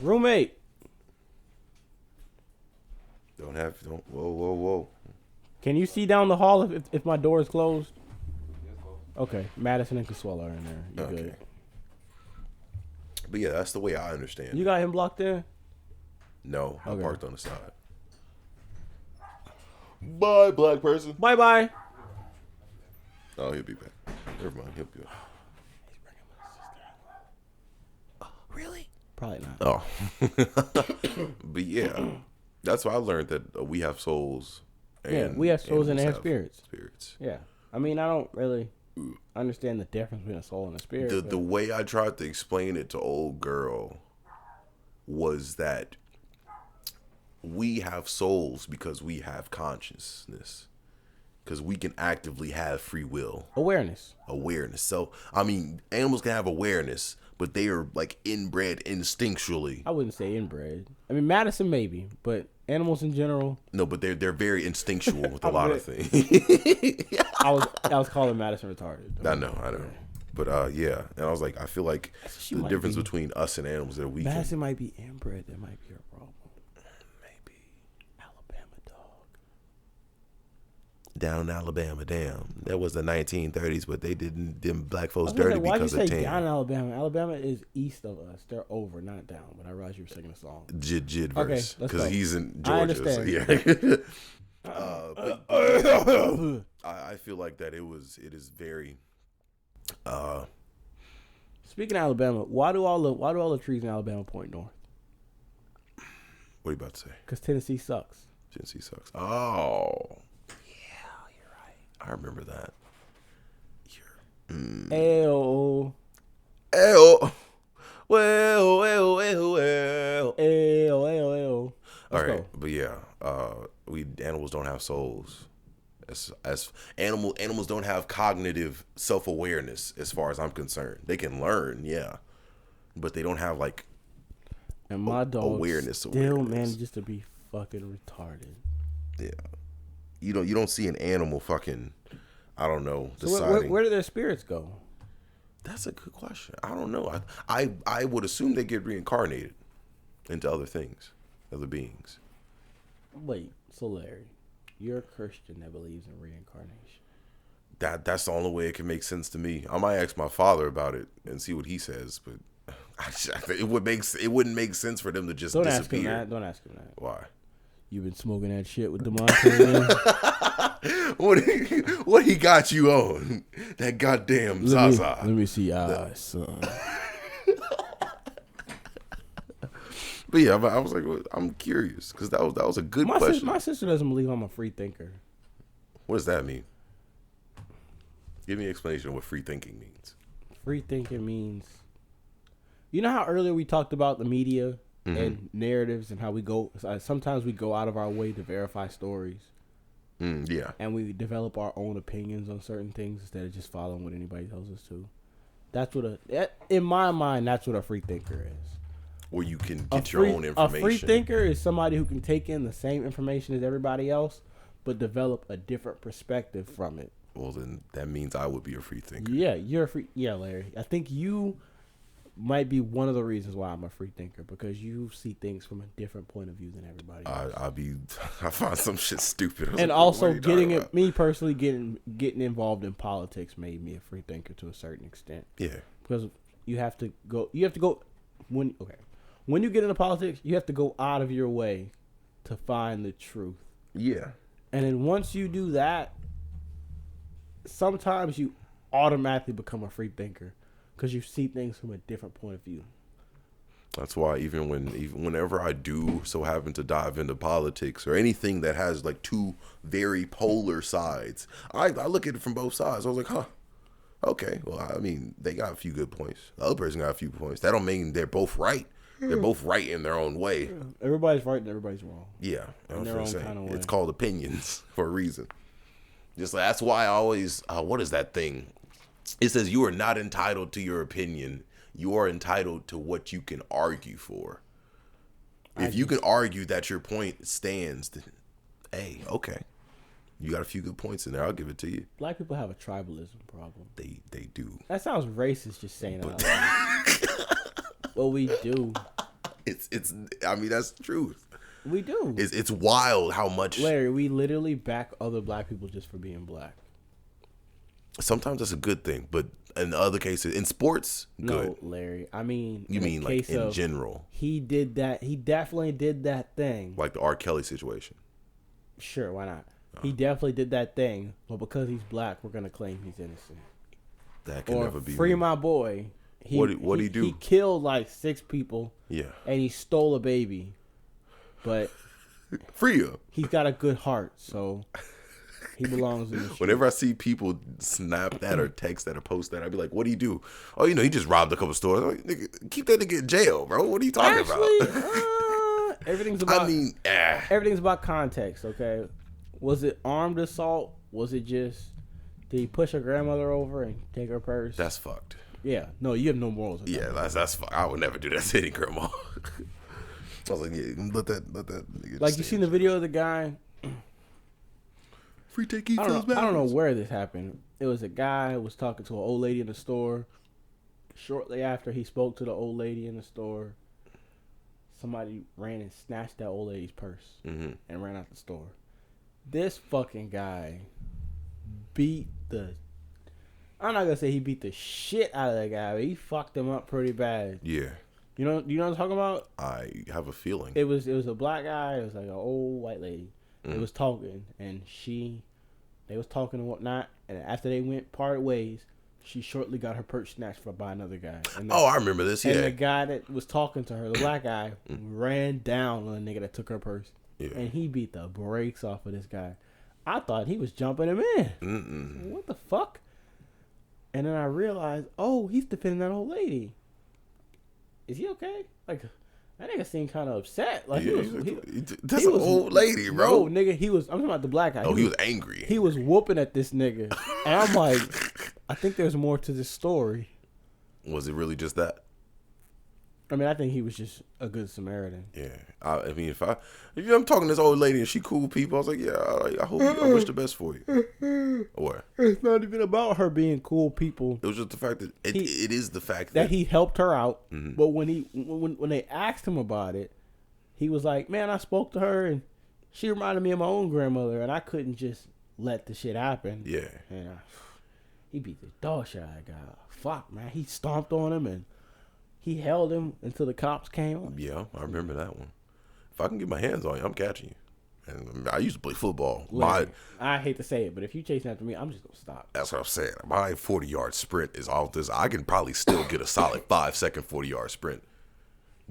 roommate. Whoa. Can you see down the hall if my door is closed? Okay, Madison and Consuelo are in there. You good? But yeah, that's the way I understand. You got him blocked in? No, I parked on the side. Bye, black person. Bye. Oh, he'll be back. Never mind, he'll be back. He's bringing my sister. Oh, really? Probably not. Oh. But yeah, that's why I learned that we have souls. And we have souls and they have spirits. Spirits. Yeah. I mean, I don't really understand the difference between a soul and a spirit. The way I tried to explain it to old girl was that we have souls because we have consciousness. Because we can actively have free will. Awareness. So, I mean, animals can have awareness, but they are like inbred instinctually. I wouldn't say inbred. I mean, Madison maybe, but animals in general. No, but they're very instinctual with a lot of things. I was calling Madison retarded. I know. But yeah, and I was like, I feel like the difference between us and animals that we Madison might be inbred. That might be her problem. Maybe. Alabama dog. Down in Alabama, damn. That was the 1930s, but they didn't them black folks dirty because of tan. Why'd you say down in Alabama? Alabama is east of us. They're over, not down. But I realized you were singing a song. Jid verse. Because he's in I Georgia. understand. So yeah. I feel like that it is very Speaking of Alabama, why do all the trees in Alabama point north? What are you about to say? Because Tennessee sucks. Tennessee sucks. Oh. Yeah, you're right. I remember that. Well. All right, go. but yeah, animals don't have souls. As animals don't have cognitive self-awareness as far as I'm concerned. They can learn, yeah, but they don't have like and my dog awareness. Manages to be fucking retarded. Yeah, you don't see an animal fucking, I don't know, So deciding. where do their spirits go? That's a good question. I don't know. I would assume they get reincarnated into other things, other beings. Wait, so Larry, you're a Christian that believes in reincarnation. That's the only way it can make sense to me. I might ask my father about it and see what he says, but it wouldn't make sense for them to just disappear. Don't ask him that. Why? You've been smoking that shit with Demonte. What he got you on? That goddamn Zaza. Let me see eyes, son. But yeah, I was like, I'm curious because that was a good question. My sister doesn't believe I'm a free thinker. What does that mean? Give me an explanation of what free thinking means. Free thinking means, you know how earlier we talked about the media and narratives and how we go. Sometimes we go out of our way to verify stories. Yeah. And we develop our own opinions on certain things instead of just following what anybody tells us to. That's what in my mind, that's what a free thinker is. Where you can get your own information. A free thinker is somebody who can take in the same information as everybody else, but develop a different perspective from it. Well, then that means I would be a free thinker. Yeah, you're a free. Yeah, Larry. I think you might be one of the reasons why I'm a free thinker, because you see things from a different point of view than everybody else. I find some shit stupid. And also me personally getting involved in politics made me a free thinker to a certain extent. Yeah. Because you have to go when you get into politics, you have to go out of your way to find the truth. Yeah. And then once you do that, sometimes you automatically become a free thinker because you see things from a different point of view. That's why even whenever I do so happen to dive into politics or anything that has like two very polar sides, I look at it from both sides. I was like, huh, okay. Well, I mean, they got a few good points. The other person got a few points. That don't mean they're both right. They're both right in their own way. Everybody's right and everybody's wrong. Yeah, in their own kind of way. It's called opinions for a reason. Just like, that's why I always what is that thing? It says you are not entitled to your opinion. You are entitled to what you can argue for. If you can argue that your point stands, then, hey, okay, you got a few good points in there. I'll give it to you. Black people have a tribalism problem. They do. That sounds racist just saying it out loud. Well, we do. It's. I mean, that's the truth. We do. It's wild how much. Larry, we literally back other black people just for being black. Sometimes that's a good thing, but in other cases, in sports, good. No, Larry. I mean, you mean like in general? He did that. He definitely did that thing. Like the R. Kelly situation. Sure, why not? He definitely did that thing, but because he's black, we're gonna claim he's innocent. That can never be. Free my boy. What he do? He killed like 6 people. Yeah. And he stole a baby, but free him. He's got a good heart, so he belongs in the street. Whenever I see people snap that or text that or post that, I'd be like, "What do you do?" Oh, he just robbed a couple stores. I'm like, nigga, keep that nigga in jail, bro. What are you talking about? Everything's about. Everything's about context. Okay, was it armed assault? Was it just? Did he push a grandmother over and take her purse? That's fucked. Yeah, no, you have no morals. Yeah, that's fucked. I would never do that to any grandma. I was like, yeah, let that nigga. Like, you seen the video of the guy? Free take I don't know where this happened. It was a guy who was talking to an old lady in the store. Shortly after he spoke to the old lady in the store, somebody ran and snatched that old lady's purse and ran out the store. This fucking guy beat the... I'm not gonna say he beat the shit out of that guy, but he fucked him up pretty bad. Yeah. You know what I'm talking about? I have a feeling. It was a black guy. It was like an old white lady. They was talking, and they was talking and whatnot. And after they parted ways, she shortly got her purse snatched by another guy. I remember this. Yeah. And the guy that was talking to her, the black guy, ran down on the nigga that took her purse, and he beat the brakes off of this guy. I thought he was jumping him in. What the fuck? And then I realized, he's defending that old lady. Is he okay? Like, That nigga seemed kind of upset. Like Yeah, that's he an was, old lady, bro. No, nigga, I'm talking about the black guy. Oh, he was angry. He was whooping at this nigga, and I'm like, I think there's more to this story. Was it really just that? I mean, I think he was just a good Samaritan. Yeah, I mean, if I'm talking to this old lady and she cool people, I was like, yeah, I wish the best for you. Or it's not even about her being cool people. It was just the fact that it is the fact that he helped her out. Mm-hmm. But when they asked him about it, he was like, "Man, I spoke to her and she reminded me of my own grandmother, and I couldn't just let the shit happen." Yeah, and he beat the dog shit out of that guy. Fuck, man, he stomped on him and he held him until the cops came. Yeah, I remember that one. If I can get my hands on you, I'm catching you. And I used to play football. I hate to say it, but if you chasing after me, I'm just gonna stop. That's what I'm saying. My 40-yard sprint is off this. I can probably still get a solid 5-second 40-yard sprint,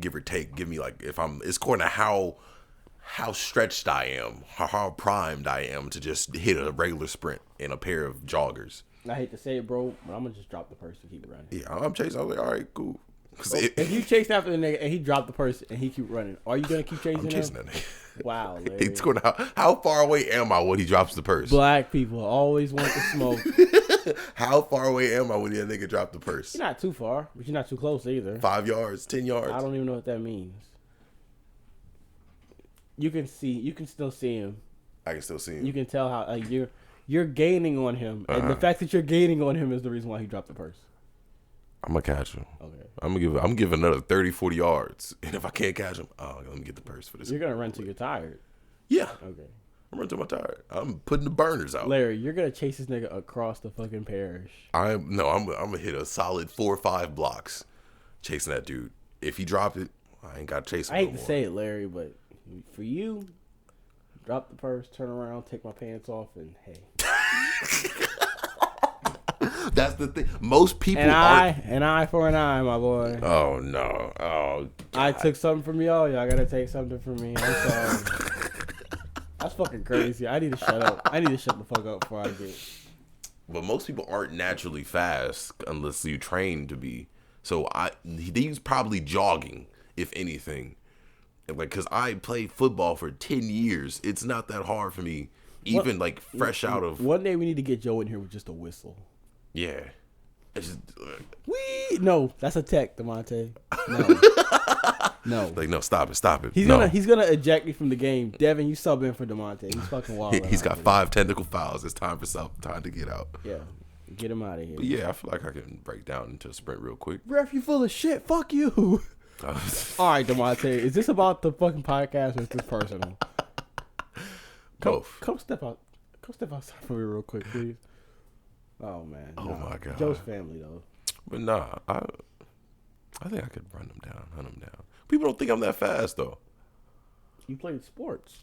give or take. Give me it's according to how stretched I am, how primed I am to just hit a regular sprint in a pair of joggers. I hate to say it, bro, but I'm gonna just drop the purse and keep running. Yeah, I'm chasing. I was like, all right, cool. If you chase after the nigga and he dropped the purse and he keep running, are you gonna keep chasing him? I'm chasing that nigga. Wow, Larry. It's going how far away am I when he drops the purse? Black people always want the smoke. How far away am I when that nigga dropped the purse? You're not too far, but you're not too close either. 5 yards, 10 yards. I don't even know what that means. You can still see him. I can still see him. You can tell how you're gaining on him, and the fact that you're gaining on him is the reason why he dropped the purse. I'm gonna catch him. Okay. I'm giving another 30, 40 yards, and if I can't catch him, let me get the purse for this. You're gonna run till you're tired. Yeah. Okay. I'm running till I'm tired. I'm putting the burners out. Larry, you're gonna chase this nigga across the fucking parish. I'm gonna hit a solid 4 or 5 blocks, chasing that dude. If he dropped it, I ain't got to chase him. I hate to say it, Larry, but for you, drop the purse, turn around, take my pants off, and hey. That's the thing. Most people an eye for an eye, my boy. Oh no! Oh, God. I took something from y'all. Y'all gotta take something from me. I'm sorry. That's fucking crazy. I need to shut up. I need to shut the fuck up before I get. But most people aren't naturally fast unless you train to be. So he's probably jogging, if anything. Like, cause I played football for 10 years. It's not that hard for me, even fresh out of. One day we need to get Joe in here with just a whistle. Yeah. It's just, no, that's a tech, DeMonte. No. No, stop it. He's gonna eject me from the game. Devin, you sub in for DeMonte. He's fucking wild. He's got 5 technical fouls. It's time to get out. Yeah. Get him out of here. But yeah, I feel like I can break down into a sprint real quick. Ref, you full of shit. Fuck you. All right, DeMonte. Is this about the fucking podcast or is this personal? Both. Come step outside for me real quick, please. Oh man. Oh my God. Joe's family though. But nah, I think I could hunt him down. People don't think I'm that fast though. You played sports.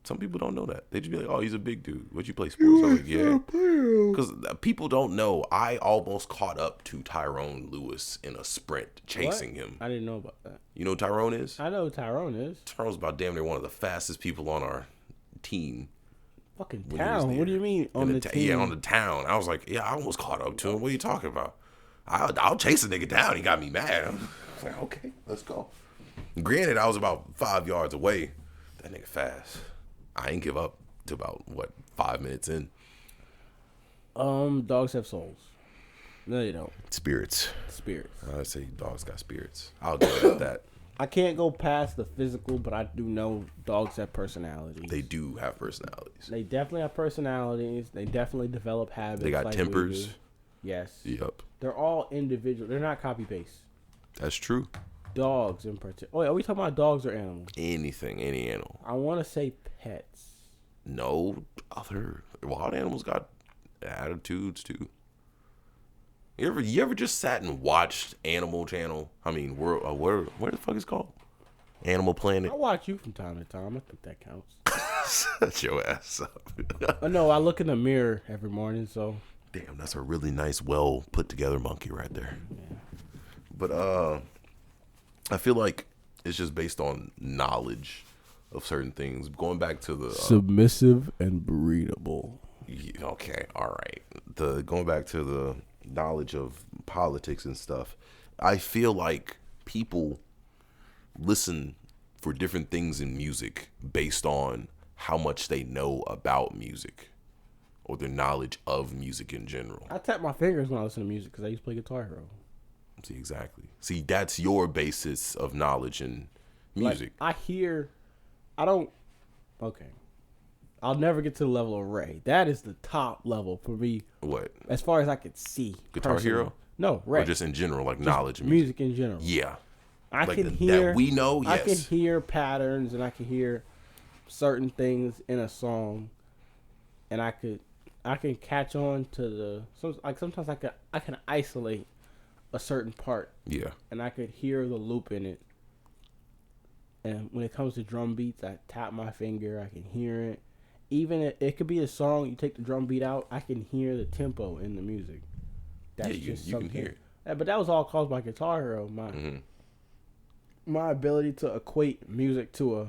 Some people don't know that. They just be like, "Oh, he's a big dude. Would you play sports?" I'm like, "Yeah." Because people don't know. I almost caught up to Tyrone Lewis in a sprint, chasing him. I didn't know about that. You know who Tyrone is? I know who Tyrone is. Tyrone's about damn near one of the fastest people on our team. Fucking town. What do you mean on the team? Yeah, on the town. I was like, yeah, I almost caught up to him. What are you talking about? I'll chase a nigga down. He got me mad. I was like, okay, let's go. Granted, I was about 5 yards away. That nigga fast. I ain't give up to about 5 minutes in. Dogs have souls. No, they don't. Spirits. I'd say dogs got spirits. I'll give it at that. I can't go past the physical, but I do know dogs have personalities. They do have personalities. They definitely have personalities. They definitely develop habits. They got tempers. Yes. Yep. They're all individual. They're not copy paste. That's true. Dogs in particular. Oh, are we talking about dogs or animals? Anything, any animal. I want to say pets. No, other wild animals got attitudes too. You ever just sat and watched Animal Channel? I mean, where the fuck is it called? Animal Planet. I watch you from time to time. I think that counts. Shut your ass up. No, I look in the mirror every morning, so. Damn, that's a really nice, well put together monkey right there. Yeah. But I feel like it's just based on knowledge of certain things. Going back to the submissive and breedable. Okay, all right. Going back to the knowledge of politics and stuff, I feel like people listen for different things in music based on how much they know about music or their knowledge of music in general. I tap my fingers when I listen to music because I used to play Guitar Hero. See, exactly. See, that's your basis of knowledge in music. Like, okay. I'll never get to the level of Ray. That is the top level for me. What? As far as I could see. Guitar personally. Hero? No, Ray. Or just in general, like just knowledge of music in general. Yeah. I like can hear that we know, yes. I can hear patterns and I can hear certain things in a song, and I can catch on to sometimes I can isolate a certain part. Yeah. And I could hear the loop in it. And when it comes to drum beats, I tap my finger, I can hear it. Even it could be a song, you take the drum beat out, I can hear the tempo in the music. That's you can hear it. But that was all caused by Guitar Hero. My ability to equate music to a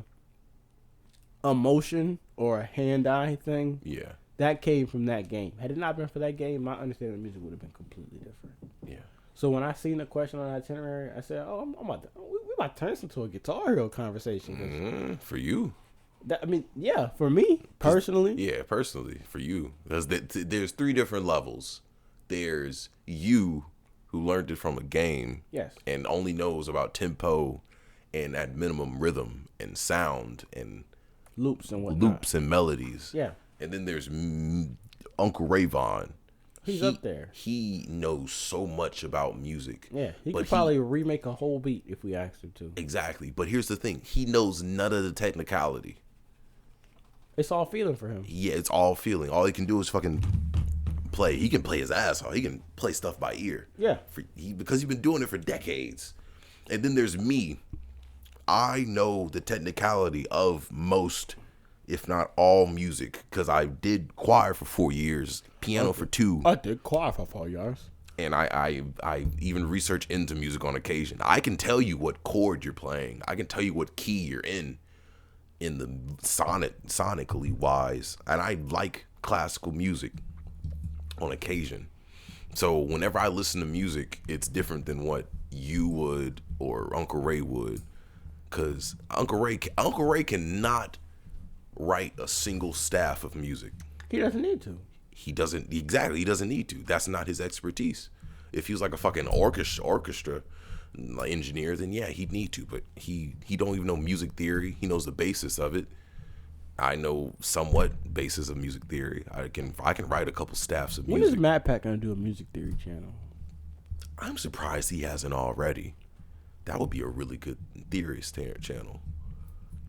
emotion or a hand-eye thing. Yeah. That came from that game. Had it not been for that game, my understanding of music would have been completely different. Yeah. So when I seen the question on the itinerary, I said, "Oh, we might turn this into a Guitar Hero conversation." For you. For me personally. Yeah, personally, for you. There's 3 different levels. There's you, who learned it from a game. Yes. And only knows about tempo and at minimum rhythm and sound and loops and whatnot. Loops and melodies. Yeah. And then there's Uncle Rayvon. He's up there. He knows so much about music. Yeah, he could probably remake a whole beat if we asked him to. Exactly. But here's the thing. He knows none of the technicality. It's all feeling for him. Yeah, it's all feeling. All he can do is fucking play. He can play his ass off. He can play stuff by ear. Yeah. Because he's been doing it for decades. And then there's me. I know the technicality of most, if not all, music, because I did choir for 4 years, piano for 2. I did choir for 4 years. And I even research into music on occasion. I can tell you what chord you're playing. I can tell you what key you're in the sonically wise. And I like classical music on occasion. So whenever I listen to music, it's different than what you would or Uncle Ray would. Because Uncle Ray cannot write a single staff of music. He doesn't need to. He doesn't need to. That's not his expertise. If he was like a fucking orchestra engineer, then yeah, he'd need to. But he don't even know music theory. He knows the basis of it. I know somewhat basis of music theory. I can write a couple staffs of music. When is Matt Pat gonna do a music theory channel? I'm surprised he hasn't already. That would be a really good theorist channel.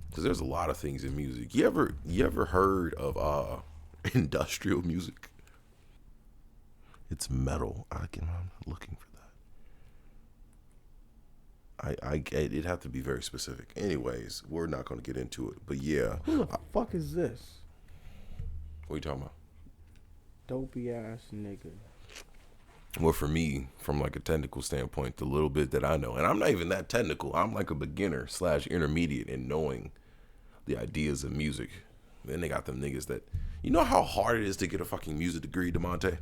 Because there's a lot of things in music. You ever heard of industrial music? It's metal. I'm looking for that. It'd have to be very specific. Anyways, we're not going to get into it. But yeah. Who the fuck is this? What are you talking about? Dopey ass nigga. Well, for me, from like a technical standpoint, the little bit that I know, and I'm not even that technical. I'm like a beginner / intermediate in knowing the ideas of music. Then they got them niggas that, you know how hard it is to get a fucking music degree, DeMonte?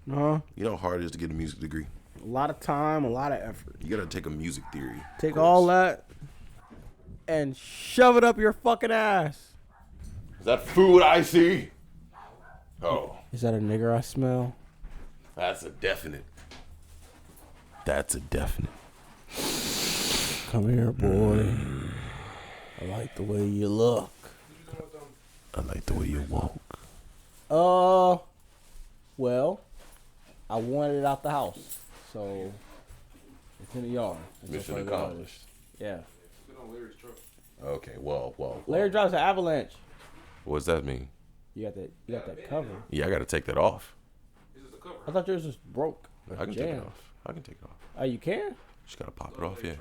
Uh-huh. You know how hard it is to get a music degree? A lot of time, a lot of effort. You gotta take a music theory Take course. all that and shove it up your fucking ass. Is that food I see? Oh. Is that a nigger I smell? That's a definite. Come here, boy. I like the way you look. I like the way you walk. Well, I wanted it out the house, so it's in the yard. Mission accomplished. Yeah. Okay, well. Larry drives an Avalanche. What does that mean? You got that cover. Yeah, I gotta take that off. I thought yours was broke. I can take it off. Oh, you can? Just gotta pop it off, yeah.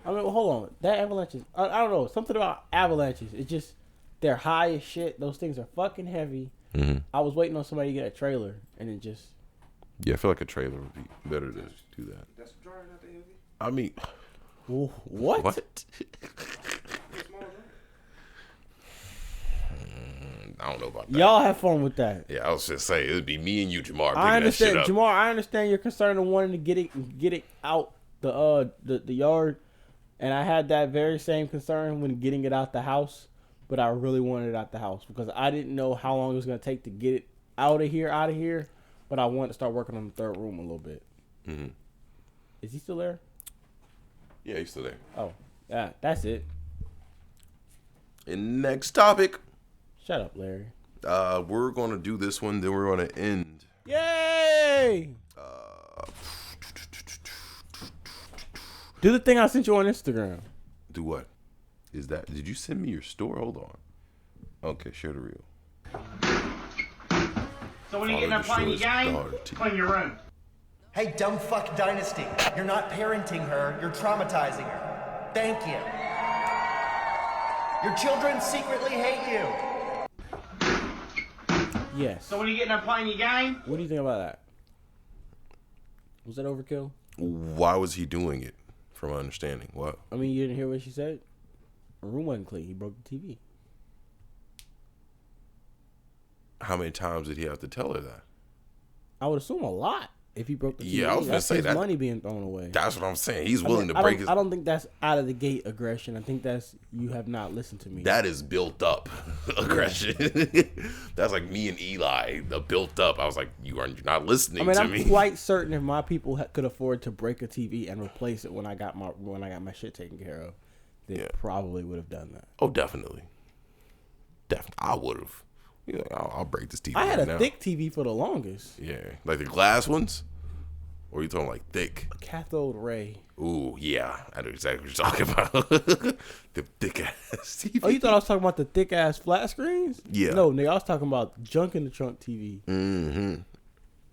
I mean, hold on. That Avalanche is, I don't know, something about avalanches. It's just, they're high as shit. Those things are fucking heavy. Mm-hmm. I was waiting on somebody to get a trailer, and it just... Yeah, I feel like a trailer would be better to do that. That's driving out the heavy. I mean... What? I don't know about that. Y'all have fun with that. Yeah, I was just saying, it would be me and you, Jamar, picking I understand, that shit up. Jamar. I understand your concern of wanting to get it out the yard, And I had that very same concern when getting it out the house, but I really wanted it out the house because I didn't know how long it was going to take to get it out of here. But I wanted to start working on the third room a little bit. Mm-hmm. Is he still there? Yeah, he's still there. Oh, yeah, that's it. And next topic. Shut up, Larry. We're going to do this one, then we're going to end. Yay! Do the thing I sent you on Instagram. Do what? Is that? Did you send me your store? Hold on. Okay, share the reel. So when you get done playing your game, clean your room. Hey, dumb fuck Dynasty. You're not parenting her, you're traumatizing her. Thank you. Your children secretly hate you. Yes. So when you get done playing your game, What do you think about that? Was that overkill? Why was he doing it? From my understanding, what? I mean, you didn't hear what she said? Her room wasn't clean. He broke the TV. How many times did he have to tell her that? I would assume a lot if he broke the TV. Yeah, I was gonna say his that. money being thrown away. That's what I'm saying. He's willing to break his. I don't think that's out of the gate aggression. I think that's you have not listened to me. That is built up aggression. That's like me and Eli, the built up. I was like, you're not listening to I'm me. quite certain if my people could afford to break a TV and replace it when I got my shit taken care of, they probably would have done that. Oh, definitely. I would have. Yeah, I'll break this TV. I had right a now. thick TV for the longest. Yeah, like the glass ones. Or are you talking like thick? Cathode ray. Ooh, yeah, I know exactly what you're talking about. The thick ass TV. Oh, you thought I was talking about the thick ass flat screens? Yeah. No, nigga, I was talking about junk in the trunk TV. Mm-hmm.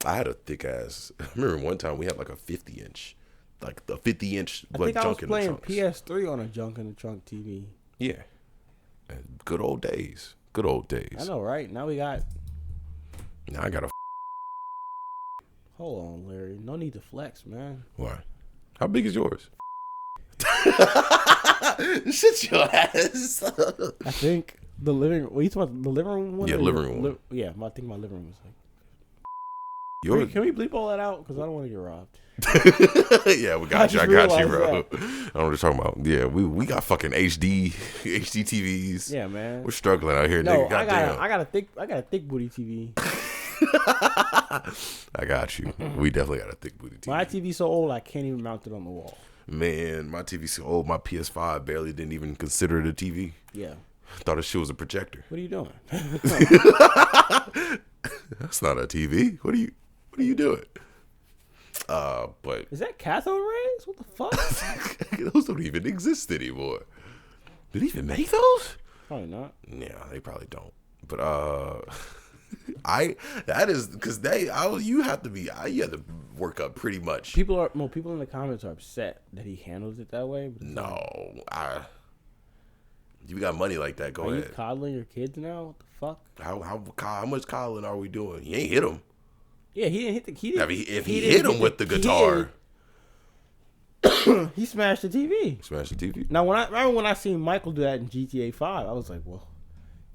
I had a thick ass. I remember one time we had like a 50-inch, like the 50-inch. I think I was junk in the playing trunks. PS3 on a junk in the trunk TV. Yeah, and good old days. Good old days. I know, right? Now we got. Now I got a. Hold on, Larry. No need to flex, man. Why? How big is yours? Shut your ass. I think the living. What are you talking about? The living room one? Yeah, or living your- room one. Yeah, I think my living room was like. Yours. Can we bleep all that out? Because I don't want to get robbed. Yeah, we got you. I just got you, realized bro. that. I don't know what you're talking about. Yeah, we got fucking HD TVs. Yeah, man. We're struggling out here, No, nigga. Goddamn. I got a thick booty TV. I got you. We definitely got a thick booty TV. My TV's so old I can't even mount it on the wall. Man, my TV's so old. My PS5 barely didn't even consider it a TV. Yeah. Thought this shit was a projector. What are you doing? That's not a TV. What are you doing? But Is that cathode rays? What the fuck? those don't even exist anymore. Do they even make those? Probably not. Yeah, they probably don't. But that is because you have to work up pretty much. People in the comments are upset that he handles it that way. But No, you got money like that. Go are you ahead. coddling your kids now? What the fuck? How much coddling are we doing? He ain't hit him. Yeah, he didn't hit the. He didn't, If he didn't hit him with the guitar, he smashed the TV. smash the TV. Now, when I seen Michael do that in GTA 5, I was like, well,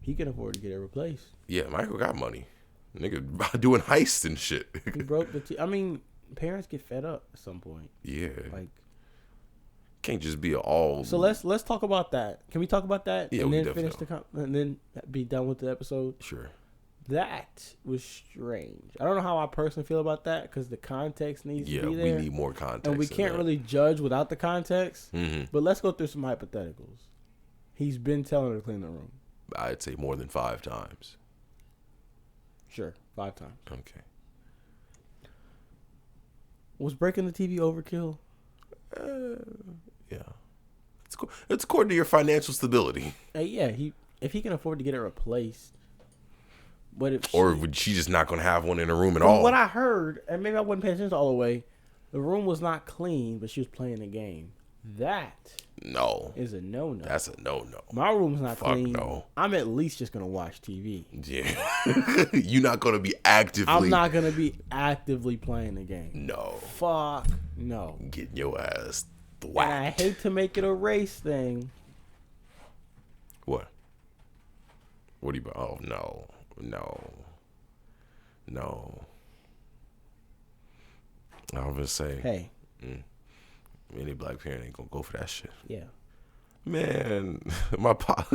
he can afford to get it replaced. Yeah, Michael got money. Nigga doing heists and shit. He broke the TV. I mean, parents get fed up at some point. Yeah, Like, can't just be all. so let's talk about that. Can we talk about that? Yeah, and we then definitely finish and then be done with the episode. Sure. That was strange. I don't know how I personally feel about that because the context needs to be Yeah, there. we need more context. And we than can't that. really judge without the context. Mm-hmm. But let's go through some hypotheticals. He's been telling her to clean the room. I'd say more than 5 times. Sure, 5 times. Okay. Was breaking the TV overkill? Yeah. It's according to your financial stability. Yeah, if he can afford to get it replaced. But if Or would she just not going to have one in her room at from all? what I heard, and maybe I wasn't paying attention all the way, the room was not clean, but she was playing the game. That No. is a no-no. That's a no-no. My room's not Fuck clean. no. I'm at least just gonna watch TV. Yeah. You're not going to be actively. I'm not gonna be actively playing the game. No. Fuck no. Getting your ass And I whacked. hate to make it a race thing. What? What do you... Oh, no. No. I was going to say... Hey, Any black parent ain't gonna go for that shit. Yeah. Man, my pop.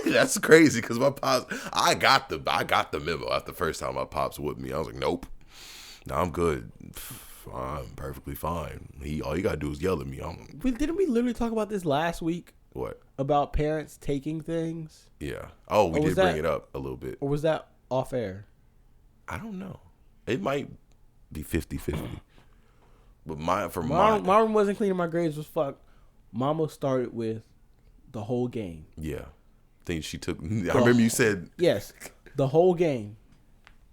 That's crazy because my pops. I got the memo after the first time my pops with me. I was like, nope. No, I'm good. I'm perfectly fine. All you gotta do is yell at me. Didn't we literally talk about this last week? What? About parents taking things? Yeah. Oh, we did bring it up a little bit. Or was that off air? I don't know. It might be 50-50. But my room wasn't clean and my grades was fucked. Mama started with the whole game. Yeah. I think she took. I remember you said. Yes. The whole game.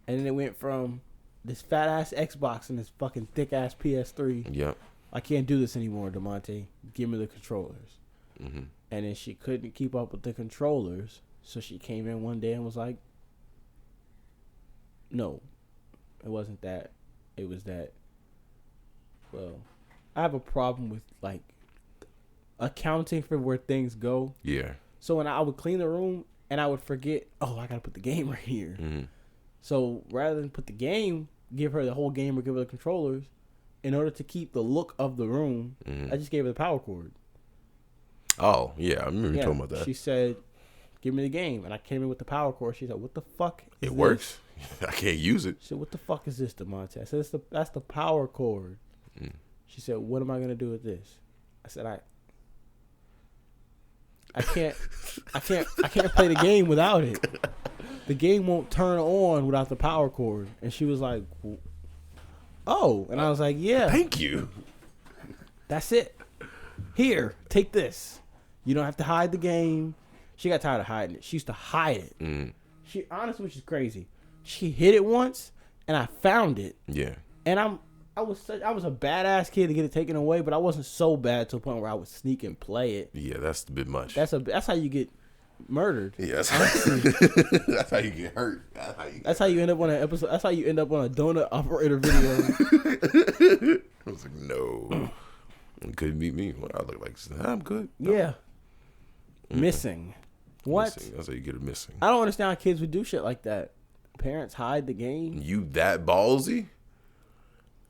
And then it went from this fat ass Xbox and this fucking thick ass PS3. Yep. I can't do this anymore, DeMonte. Give me the controllers. Mm-hmm. And then she couldn't keep up with the controllers. So she came in one day and was like, no, it wasn't that. It was that, well, I have a problem with, like, accounting for where things go. Yeah. So when I would clean the room and I would forget, oh, I got to put the game right here. Mm-hmm. So rather than put the game, give her the whole game or give her the controllers, in order to keep the look of the room, I just gave her the power cord. Oh, yeah. I remember you talking about that. She said, give me the game. And I came in with the power cord. She said, what the fuck is It this? Works. I can't use it. She said, what the fuck is this, DeMonte? I said, that's the power cord. She said, what am I going to do with this? I said, I can't play the game without it. The game won't turn on without the power cord. And she was like, oh. And I was like, yeah. Thank you. That's it. Here, take this. You don't have to hide the game. She got tired of hiding it. She used to hide it. She honestly, which is crazy. She hid it once, and I found it. Yeah. And I was a badass kid to get it taken away, but I wasn't so bad to the point where I would sneak and play it. Yeah, that's a bit much. That's how you get murdered. Yeah, that's how you get hurt. That's how you end up on an episode. That's how you end up on a donut operator video. I was like, no, it couldn't beat me. I look like I'm good. No. Yeah, missing. What? Missing. That's how you get it missing. I don't understand how kids would do shit like that. Parents hide the game. You that ballsy?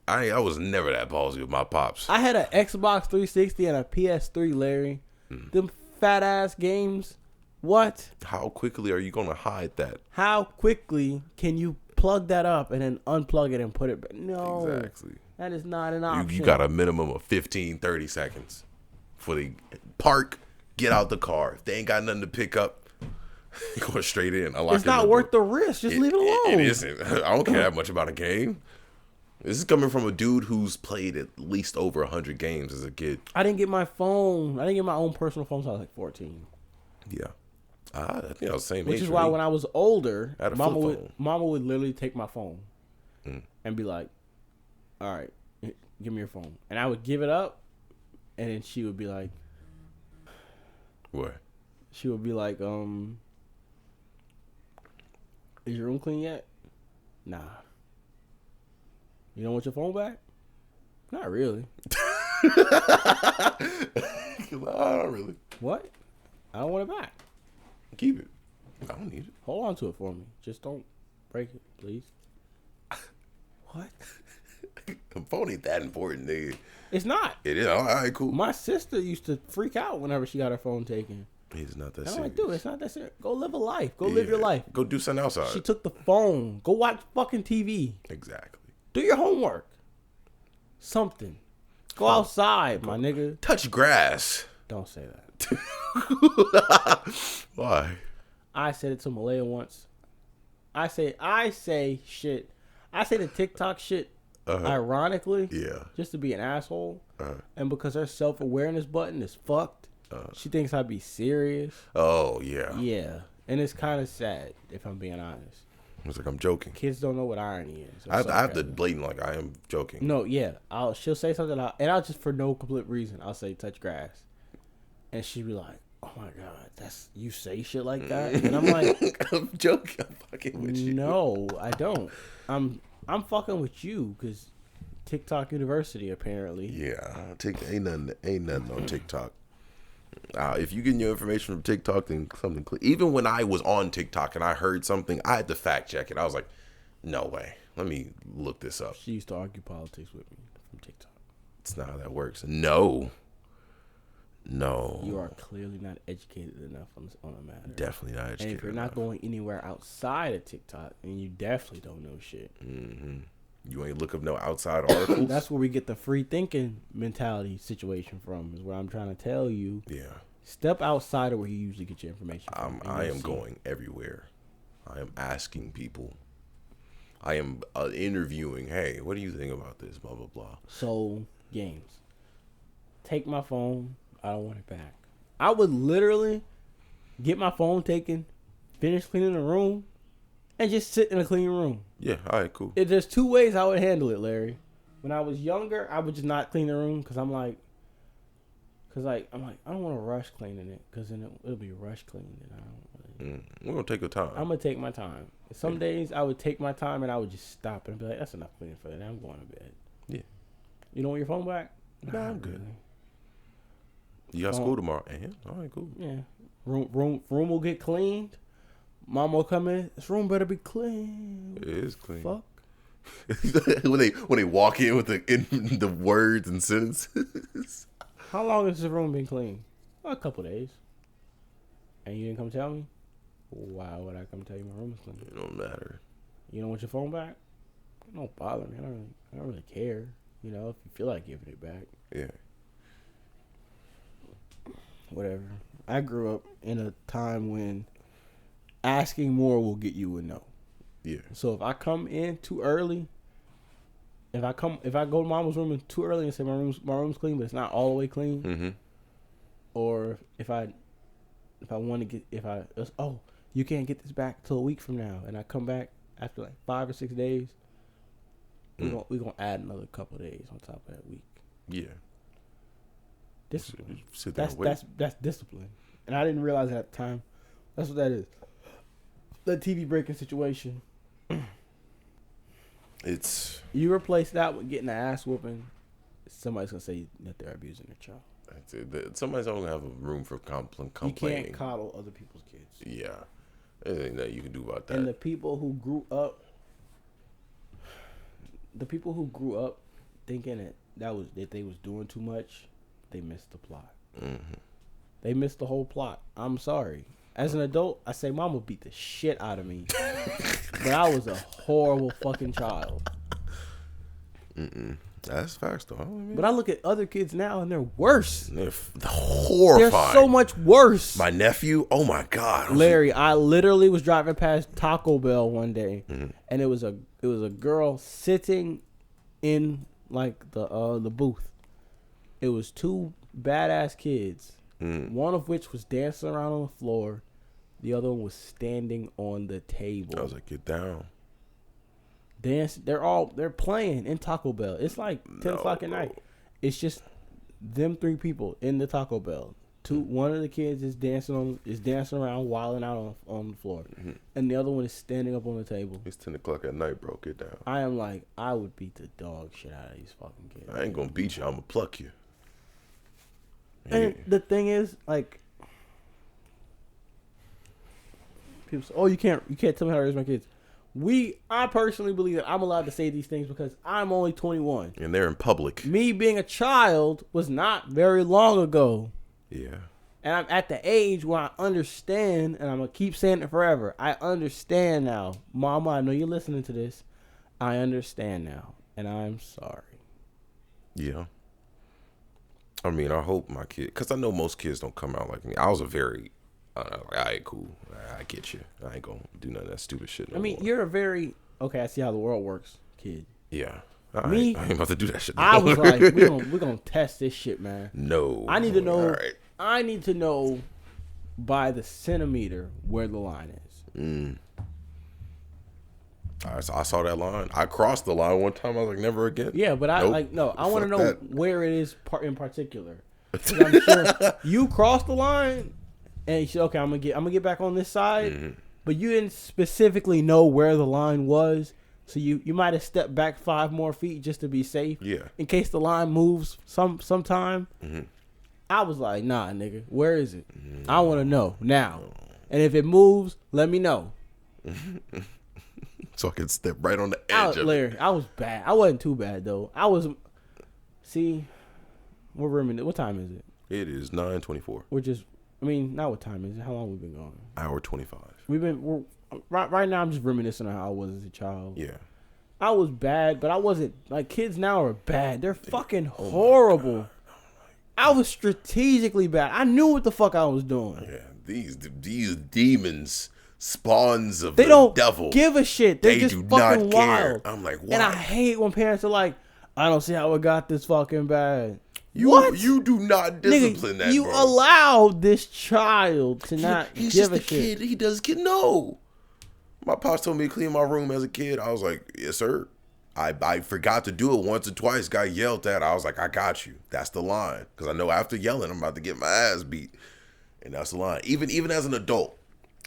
I was never that ballsy with my pops. I had an Xbox 360 and a PS3, Larry. Them fat ass games. What? How quickly are you going to hide that? How quickly can you plug that up and then unplug it and put it back? No. Exactly. That is not an option. You got a minimum of 15, 30 seconds for the park, get out the car. If they ain't got nothing to pick up, go straight in. It's not worth the risk. Just leave it alone. It isn't. I don't care that much about a game. This is coming from a dude who's played at least over 100 games as a kid. I didn't get my phone. I didn't get my own personal phone until I was like 14. Yeah. I think I was the same age. Which is why when I was older, I had a mama would literally take my phone and be like, all right, give me your phone. And I would give it up, and then she would be like, what? She would be like, is your room clean yet? Nah. You don't want your phone back? Not really. Not really. What? I don't want it back. Keep it. I don't need it. Hold on to it for me. Just don't break it, please. What? The phone ain't that important, nigga. It's not. It is. All right, cool. My sister used to freak out whenever she got her phone taken. It's not that I'm serious. like, dude, it's not that serious. Go live a life. Go live your life. Go do something outside. She took the phone. Go watch fucking TV. Exactly. Do your homework. Something. Go outside, my nigga. Touch grass. Don't say that. Why? I said it to Malaya once. I say shit. I say the TikTok shit ironically. Yeah. Just to be an asshole. And because her self-awareness button is fucked, she thinks I'd be serious. Oh, yeah. Yeah. And it's kind of sad, if I'm being honest. It's like I'm joking. Kids don't know what irony is. I have to blatant like I am joking. No, yeah. She'll say something, and I'll just for no complete reason, I'll say touch grass. And she'd be like, oh my God, you say shit like that? And I'm like, I'm joking. I'm fucking with you. No, I don't. I'm fucking with you because TikTok University apparently. Yeah, ain't nothing on TikTok. If you getting your information from TikTok, then something. Even when I was on TikTok and I heard something, I had to fact check it. I was like, no way. Let me look this up. She used to argue politics with me from TikTok. It's not how that works. No. You are clearly not educated enough on the matter. Definitely not educated And if you're not going anywhere outside of TikTok, then you definitely don't know shit. Mm-hmm. You ain't look up no outside articles. That's where we get the free thinking mentality situation from, is what I'm trying to tell you. Yeah. Step outside of where you usually get your information from. I am going everywhere. I am asking people. I am interviewing. Hey, what do you think about this? Blah, blah, blah. So, games. Take my phone. I don't want it back. I would literally get my phone taken, finish cleaning the room, and just sit in a clean room. Yeah, all right, cool. There's two ways I would handle it, Larry. When I was younger, I would just not clean the room because I'm like, I don't want to rush cleaning it because then it'll be rush cleaned. And I don't really, We're going to take your time. I'm going to take my time. Some days I would take my time and I would just stop and be like, that's enough cleaning for today. I'm going to bed. Yeah. You don't want your phone back? Nah, I'm good. Really. You got school tomorrow. All right, cool. Yeah. Room will get cleaned. Mom will come in. This room better be clean. It is clean. Fuck. when they walk in with the words and sentences. How long has this room been clean? A couple days. And you didn't come tell me? Why would I come tell you my room is clean? It don't matter. You don't want your phone back? It don't bother me. I don't really care. You know, if you feel like giving it back. Yeah. Whatever. I grew up in a time when asking more will get you a no. Yeah. So if I come in too early, if I go to mama's room too early and say my room's clean, but it's not all the way clean, Mm-hmm. or if you can't get this back till a week from now, and I come back after like 5 or 6 days, we're gonna add another couple of days on top of that week. Yeah. Discipline. Sit there and wait. That's discipline, and I didn't realize it at the time. That's what that is. The TV breaking situation. It's You replace that with getting an ass whooping, somebody's gonna say that they're abusing their child. that's it. Somebody's not gonna have a room for complaining. You can't coddle other people's kids. Yeah. There's ain't nothing you can do about that. And the people who grew up thinking that they was doing too much, they missed the plot. Mm-hmm. They missed the whole plot. I'm sorry. As an adult, I say mama beat the shit out of me. But I was a horrible fucking child. That's facts, though. But I look at other kids now and they're worse. They're horrifying. They're so much worse. My nephew, oh my God. Larry, I literally was driving past Taco Bell one day, and it was a girl sitting in like the booth. It was two badass kids. One of which was dancing around on the floor. The other one was standing on the table. I was like, get down. They're playing in Taco Bell. It's like 10 o'clock at night. It's just them three people in the Taco Bell. One of the kids is dancing around, wilding out on the floor, and the other one is standing up on the table. It's 10 o'clock at night, bro. Get down. I am like, I would beat the dog shit out of these fucking kids. I ain't gonna beat you. I'm gonna pluck you. And the thing is, like, people say, "Oh, you can't tell me how to raise my kids." I personally believe that I'm allowed to say these things because I'm only 21. And they're in public. Me being a child was not very long ago. Yeah. And I'm at the age where I understand, and I'm going to keep saying it forever. I understand now. Mama, I know you're listening to this. I understand now. And I'm sorry. Yeah. I mean, I hope my kid, because I know most kids don't come out like me. I was a very, like, all right, cool. I get you. I ain't going to do none of that stupid shit no more. You're a very, okay, I see how the world works, kid. Yeah. I Me, ain't about to do that shit no I was more. like, we're gonna test this shit, man. No. I need to know. All right. I need to know by the centimeter where the line is. I saw that line. I crossed the line one time. I was like, never again. Yeah, but I want to know that. where it is in particular. 'Cause I'm sure you crossed the line, and you said, "Okay, I'm gonna get back on this side," but you didn't specifically know where the line was, so you might have stepped back 5 more feet just to be safe. Yeah. In case the line moves sometime. I was like, "Nah, nigga, where is it? I want to know now, and if it moves, let me know." So I can step right on the edge of Larry, it. I was bad. I wasn't too bad though. I was See, we're reminiscing. What time is it? It is 9:24. We're just. I mean, not what time is it? How long we been going? Hour 25. We're right now. I'm just reminiscing on how I was as a child. Yeah. I was bad, but I wasn't like kids now are bad. They're fucking horrible. I was strategically bad. I knew what the fuck I was doing. Yeah. These demons, spawns of They the don't devil. give a shit. They're just do fucking not care. wild. I'm like, why? And I hate when parents are like, I don't see how it got this fucking bad. You do not discipline Nigga, that, you bro. allowed this child to not He's give just a a shit. kid. He does kid. No. My pops told me to clean my room as a kid. I was like, yes, sir. I forgot to do it once or twice. Got yelled at. I was like, I got you. That's the line. Because I know after yelling, I'm about to get my ass beat. And that's the line. Even as an adult,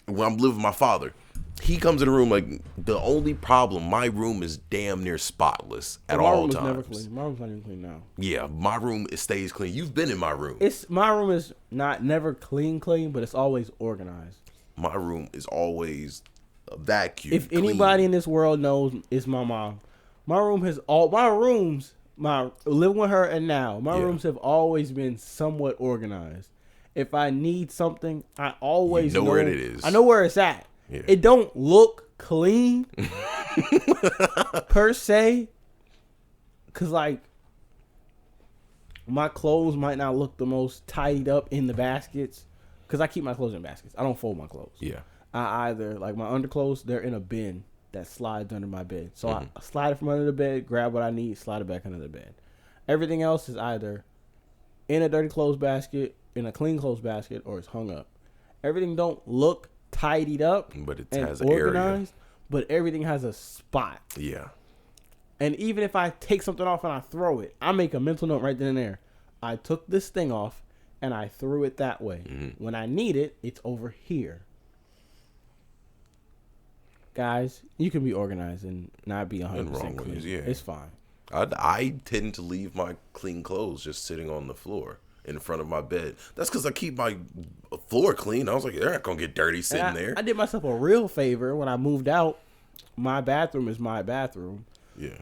when I'm living with my father, he comes in the room like, the only problem, my room is damn near spotless at all times. My room is never clean. My room's not even clean now. Yeah, my room stays clean. You've been in my room. My room is never clean, but it's always organized. My room is always a vacuum. If anybody in this world knows, it's my mom. My room has living with her and now, my rooms have always been somewhat organized. If I need something, I always know where it is. I know where it's at. Yeah. It don't look clean per se, cause like my clothes might not look the most tidied up in the baskets, cause I keep my clothes in baskets. I don't fold my clothes. Yeah. I either like my underclothes, they're in a bin that slides under my bed. So I slide it from under the bed, grab what I need, slide it back under the bed. Everything else is either in a dirty clothes basket, in a clean clothes basket, or it's hung up. Everything don't look tidied up, but it and has organized, area. but everything has a spot. Yeah. And even if I take something off and I throw it, I make a mental note right then and there. I took this thing off and I threw it that way. When I need it, it's over here. Guys, you can be organized and not be 100% clean. Yeah. It's fine. I tend to leave my clean clothes just sitting on the floor in front of my bed. That's because I keep my floor clean. I was like, they're not going to get dirty sitting there. I did myself a real favor when I moved out. My bathroom is my bathroom. Yeah.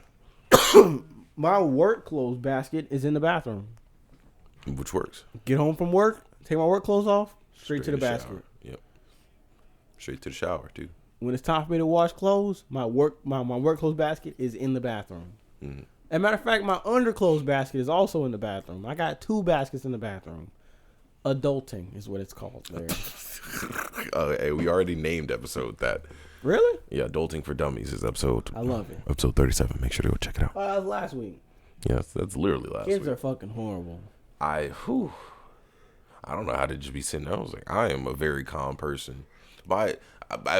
My work clothes basket is in the bathroom. Which works. Get home from work, take my work clothes off, straight to the basket. Shower. Yep. Straight to the shower, too. When it's time for me to wash clothes, my work clothes basket is in the bathroom. As a matter of fact, my underclothes basket is also in the bathroom. I got 2 baskets in the bathroom. Adulting is what it's called, Larry. Hey, we already named episode that. Really? Yeah, Adulting for Dummies is episode. I love it. Episode 37. Make sure to go check it out. Oh, that was last week. Yeah, that's literally last Kids week. are fucking horrible. I don't know how to just be sitting there. I was like, I am a very calm person. My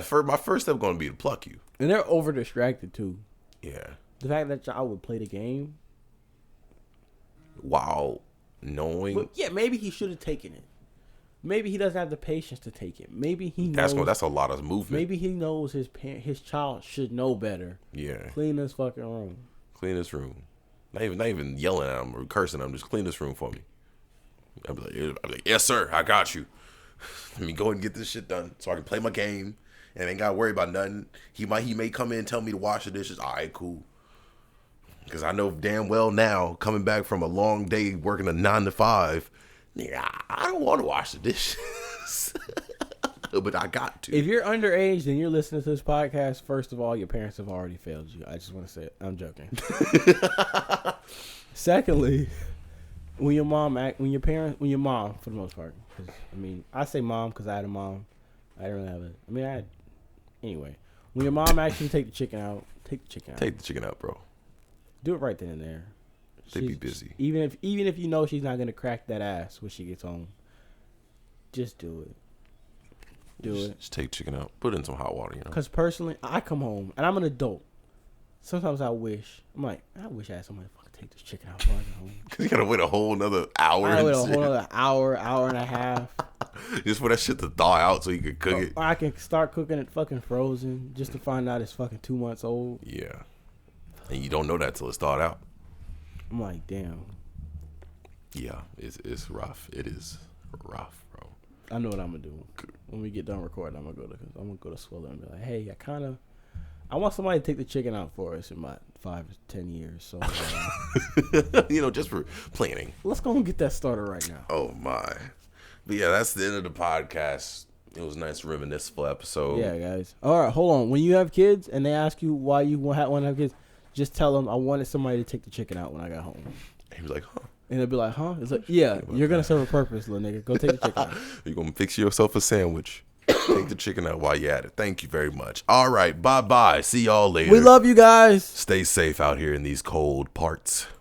first step going to be to pluck you. And they're over distracted too. Yeah. The fact that y'all would play the game. While knowing. But yeah, maybe he should have taken it. Maybe he doesn't have the patience to take it. Maybe he knows. That's a lot of movement. Maybe he knows his child should know better. Yeah. Clean this fucking room. Clean this room. Not even yelling at him or cursing him. Just clean this room for me. I'd be like, yes, sir. I got you. Let me go and get this shit done so I can play my game and ain't got to worry about nothing. He may come in and tell me to wash the dishes. All right, cool. Because I know damn well now, coming back from a long day working a 9 to 5, nigga, I don't want to wash the dishes. But I got to. If you're underage and you're listening to this podcast, first of all, your parents have already failed you. I just want to say it. I'm joking. Secondly, when your mom, for the most part, 'cause, I mean, I say mom because I had a mom. I didn't really have it. I mean, anyway. When your mom actually take the chicken out, take the chicken out. Take the chicken out, bro. Do it right then and there. They be busy. Even if you know she's not gonna crack that ass when she gets home, just do it. Just take chicken out. Put it in some hot water, you know. Because personally, I come home and I'm an adult. Sometimes I wish I had somebody to fucking take this chicken out before I get home. Because you gotta wait a whole another hour. I wait a whole other hour and a half. Just for that shit to thaw out so you can cook it. Or I can start cooking it fucking frozen just to find out it's fucking 2 months old. Yeah. And you don't know that till it's thawed out. I'm like, damn. Yeah, it's rough. It is rough, bro. I know what I'm gonna do. When we get done recording, I'm gonna go to Swiller and be like, hey, I want somebody to take the chicken out for us in my 5 or 10 years. So, just for planning. let's go and get that started right now. Oh my. But yeah, that's the end of the podcast. It was a nice reminiscent episode. Yeah, guys. All right, hold on. When you have kids and they ask you why you want to have kids, just tell them I wanted somebody to take the chicken out when I got home. He was like, huh? And they'll be like, huh? It's like, yeah, you're going to serve a purpose, little nigga. Go take the chicken out. You're going to fix yourself a sandwich. Take the chicken out while you're at it. Thank you very much. All right, bye-bye. See y'all later. We love you guys. Stay safe out here in these cold parts.